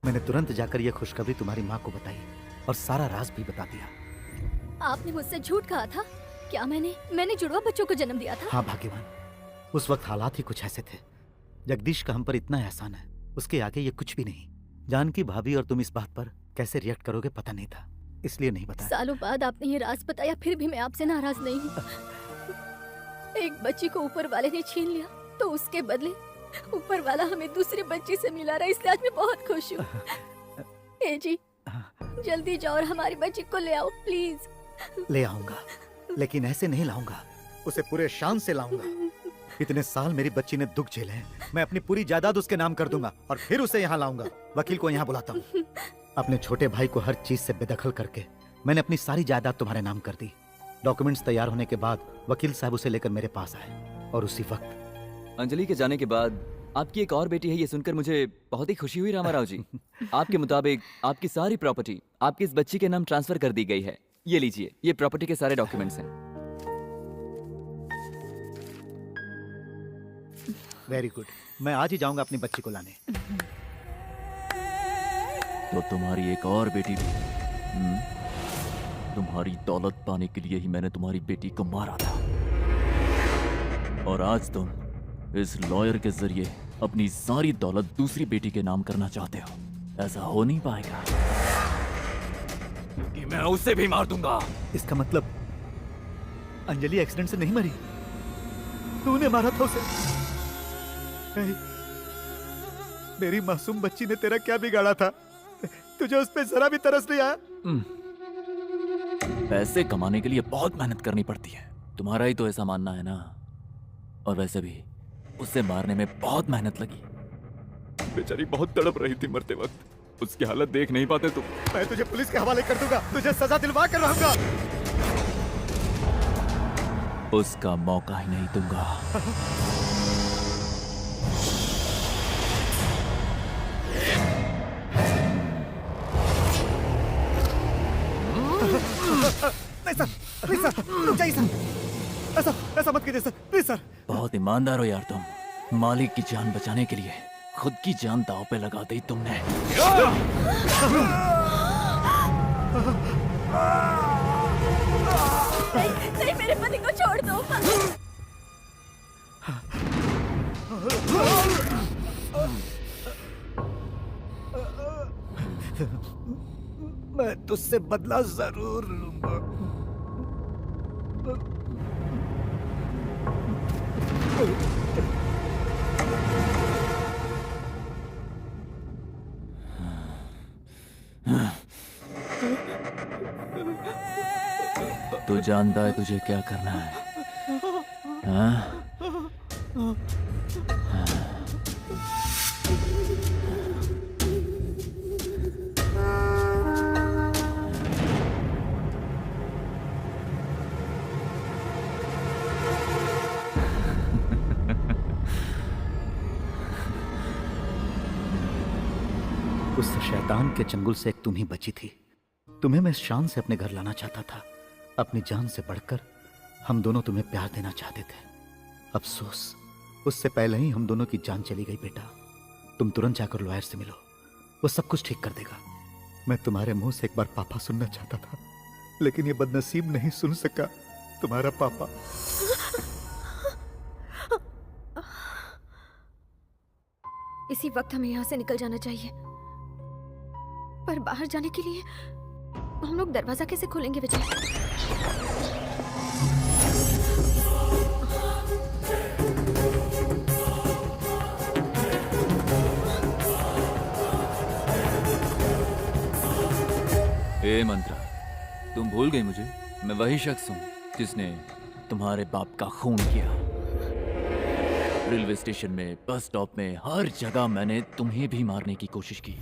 G: मैंने तुरंत जाकर यह खुशखबरी तुम्हारी माँ को बताई और सारा राज भी बता दिया।
B: आपने मुझसे झूठ कहा था क्या? मैंने जुड़वा बच्चों को जन्म दिया था।
G: हाँ भाग्यवान, उस वक्त हालात ही कुछ ऐसे थे। जगदीश का हम पर इतना एहसान है, उसके आगे ये कुछ भी नहीं। जानकी भाभी और तुम इस बात पर कैसे रिएक्ट करोगे पता नहीं था, इसलिए नहीं बताया।
B: सालों बाद आपने ये राज बताया, फिर भी मैं आपसे नाराज नहीं हूँ। एक बच्ची को ऊपर वाले ने छीन लिया तो उसके बदले ऊपर वाला हमें दूसरी बच्ची से मिला रहा, इसलिए आज मैं बहुत खुश हूँ। ए जी, जल्दी जाओ और हमारी बच्ची को ले आओ प्लीज।
G: ले आऊंगा, लेकिन ऐसे नहीं लाऊंगा, उसे पूरे शान से लाऊंगा। इतने साल मेरी बच्ची ने दुख झेले हैं, मैं अपनी पूरी जायदाद उसके नाम कर दूंगा और फिर उसे यहाँ लाऊंगा। वकील को यहाँ बुलाता हूँ। अपने छोटे भाई को हर चीज से बेदखल करके मैंने अपनी सारी जायदाद तुम्हारे नाम कर दी। डॉक्यूमेंट्स तैयार होने के बाद वकील साहब उसे लेकर मेरे पास आए और उसी वक्त
P: अंजलि के जाने के बाद आपकी एक और बेटी है, ये सुनकर मुझे बहुत ही खुशी हुई रामाराव जी। आपके मुताबिक आपकी सारी प्रॉपर्टी आपकी इस बच्ची के नाम ट्रांसफर कर दी गई है। ये लीजिए, ये प्रॉपर्टी के सारे डॉक्यूमेंट्स हैं।
G: वेरी गुड, मैं आज ही जाऊंगा अपनी बच्ची को लाने।
M: तो तुम्हारी एक और बेटी भी। तुम्हारी दौलत पाने के लिए ही मैंने तुम्हारी बेटी को मारा था, और आज तुम इस लॉयर के जरिए अपनी सारी दौलत दूसरी बेटी के नाम करना चाहते हो। ऐसा हो नहीं पाएगा
O: कि मैं उसे भी मार दूंगा।
G: इसका मतलब अंजलि एक्सीडेंट से नहीं मरी, तूने मारा था उसे। मेरी मासूम बच्ची ने तेरा क्या बिगाड़ा था? तुझे उस पे जरा भी तरस नहीं आया?
M: पैसे कमाने के लिए बहुत मेहनत करनी पड़ती है, तुम्हारा ही तो ऐसा मानना है ना। और वैसे भी उसे मारने में बहुत मेहनत लगी।
O: बेचारी बहुत तड़प रही थी मरते वक्त, उसकी हालत देख नहीं पाते तुम।
G: मैं तुझे पुलिस के हवाले कर दूंगा, तुझे सजा दिलवा कर रहूंगा।
M: उसका मौका ही नहीं दूंगा।
G: नहीं सर, प्लीज सर, रुक जाइए सर। ऐसा मत कीजिए सर, प्लीज सर।
M: बहुत ईमानदार हो यार तुम। मालिक की जान बचाने के लिए खुद की जान दांव पे लगा दी तुमने।
B: नहीं, मेरे पति को छोड़ दो।
G: मैं तुझसे बदला जरूर लूंगा।
M: तू जानता है तुझे क्या करना है? हाँ?
G: उस शैतान के चंगुल से एक तुम ही बची थी। तुम्हें मैं शान से अपने घर लाना चाहता था। अपनी जान से बढ़कर हम दोनों तुम्हें प्यार देना चाहते थे। अफसोस, उससे पहले ही हम दोनों की जान चली गई। बेटा, तुम तुरंत जाकर लॉयर से मिलो, वो सब कुछ ठीक कर देगा। मैं तुम्हारे मुंह से एक बार पापा सुनना चाहता था, लेकिन ये बदनसीब नहीं सुन सका। तुम्हारा पापा।
A: इसी वक्त हमें यहाँ से निकल जाना चाहिए, पर बाहर जाने के लिए हम लोग दरवाजा कैसे खोलेंगे विजय?
M: ए मंत्रा, तुम भूल गई मुझे? मैं वही शख्स हूँ जिसने तुम्हारे बाप का खून किया। रेलवे स्टेशन में, बस स्टॉप में, हर जगह मैंने तुम्हें भी मारने की कोशिश की।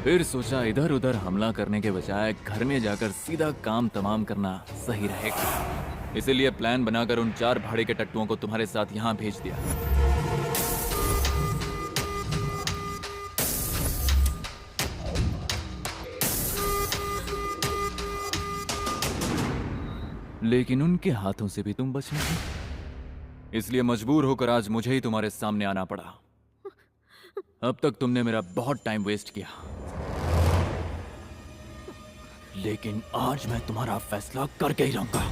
O: फिर सोचा इधर उधर हमला करने के बजाय घर में जाकर सीधा काम तमाम करना सही रहेगा। इसीलिए प्लान बनाकर उन 4 भाड़े के टट्टुओं को तुम्हारे साथ यहाँ भेज दिया। लेकिन उनके हाथों से भी तुम बच नहीं, इसलिए मजबूर होकर आज मुझे ही तुम्हारे सामने आना पड़ा। अब तक तुमने मेरा बहुत टाइम वेस्ट किया, लेकिन आज मैं तुम्हारा फैसला करके ही रहूंगा।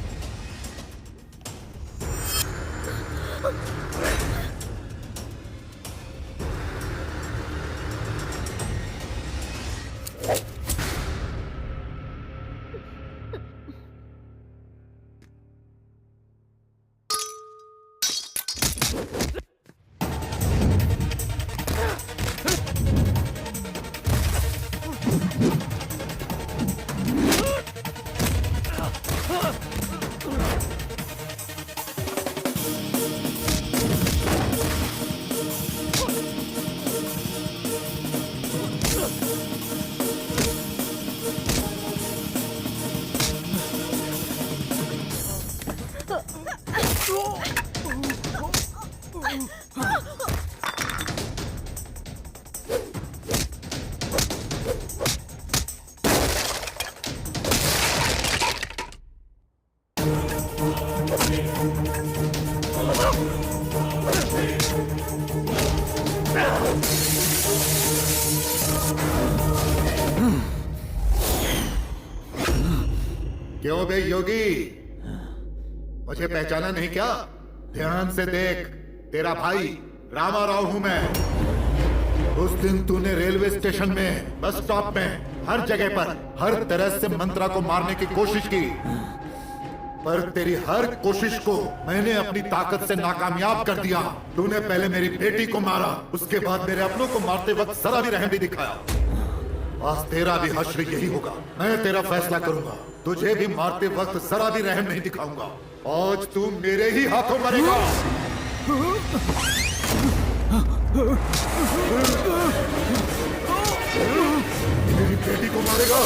Q: क्यों बे योगी, मुझे पहचाना नहीं क्या? ध्यान से देख, तेरा भाई रामा राव हूं मैं। उस दिन तूने रेलवे स्टेशन में, बस स्टॉप में, हर जगह पर हर तरह से मंत्रा को मारने की कोशिश की, पर तेरी हर कोशिश को मैंने अपनी ताकत से नाकामयाब कर दिया। तूने पहले मेरी बेटी को मारा, उसके बाद मेरे अपनों को मारते वक्त जरा भी रहम भी दिखाया। आज तेरा भी हश्र यही होगा। मैं तेरा फैसला करूंगा, तुझे भी मारते वक्त जरा भी रहम नहीं दिखाऊंगा। आज तू मेरे ही हाथों मरेगा। मेरी बेटी को मारेगा।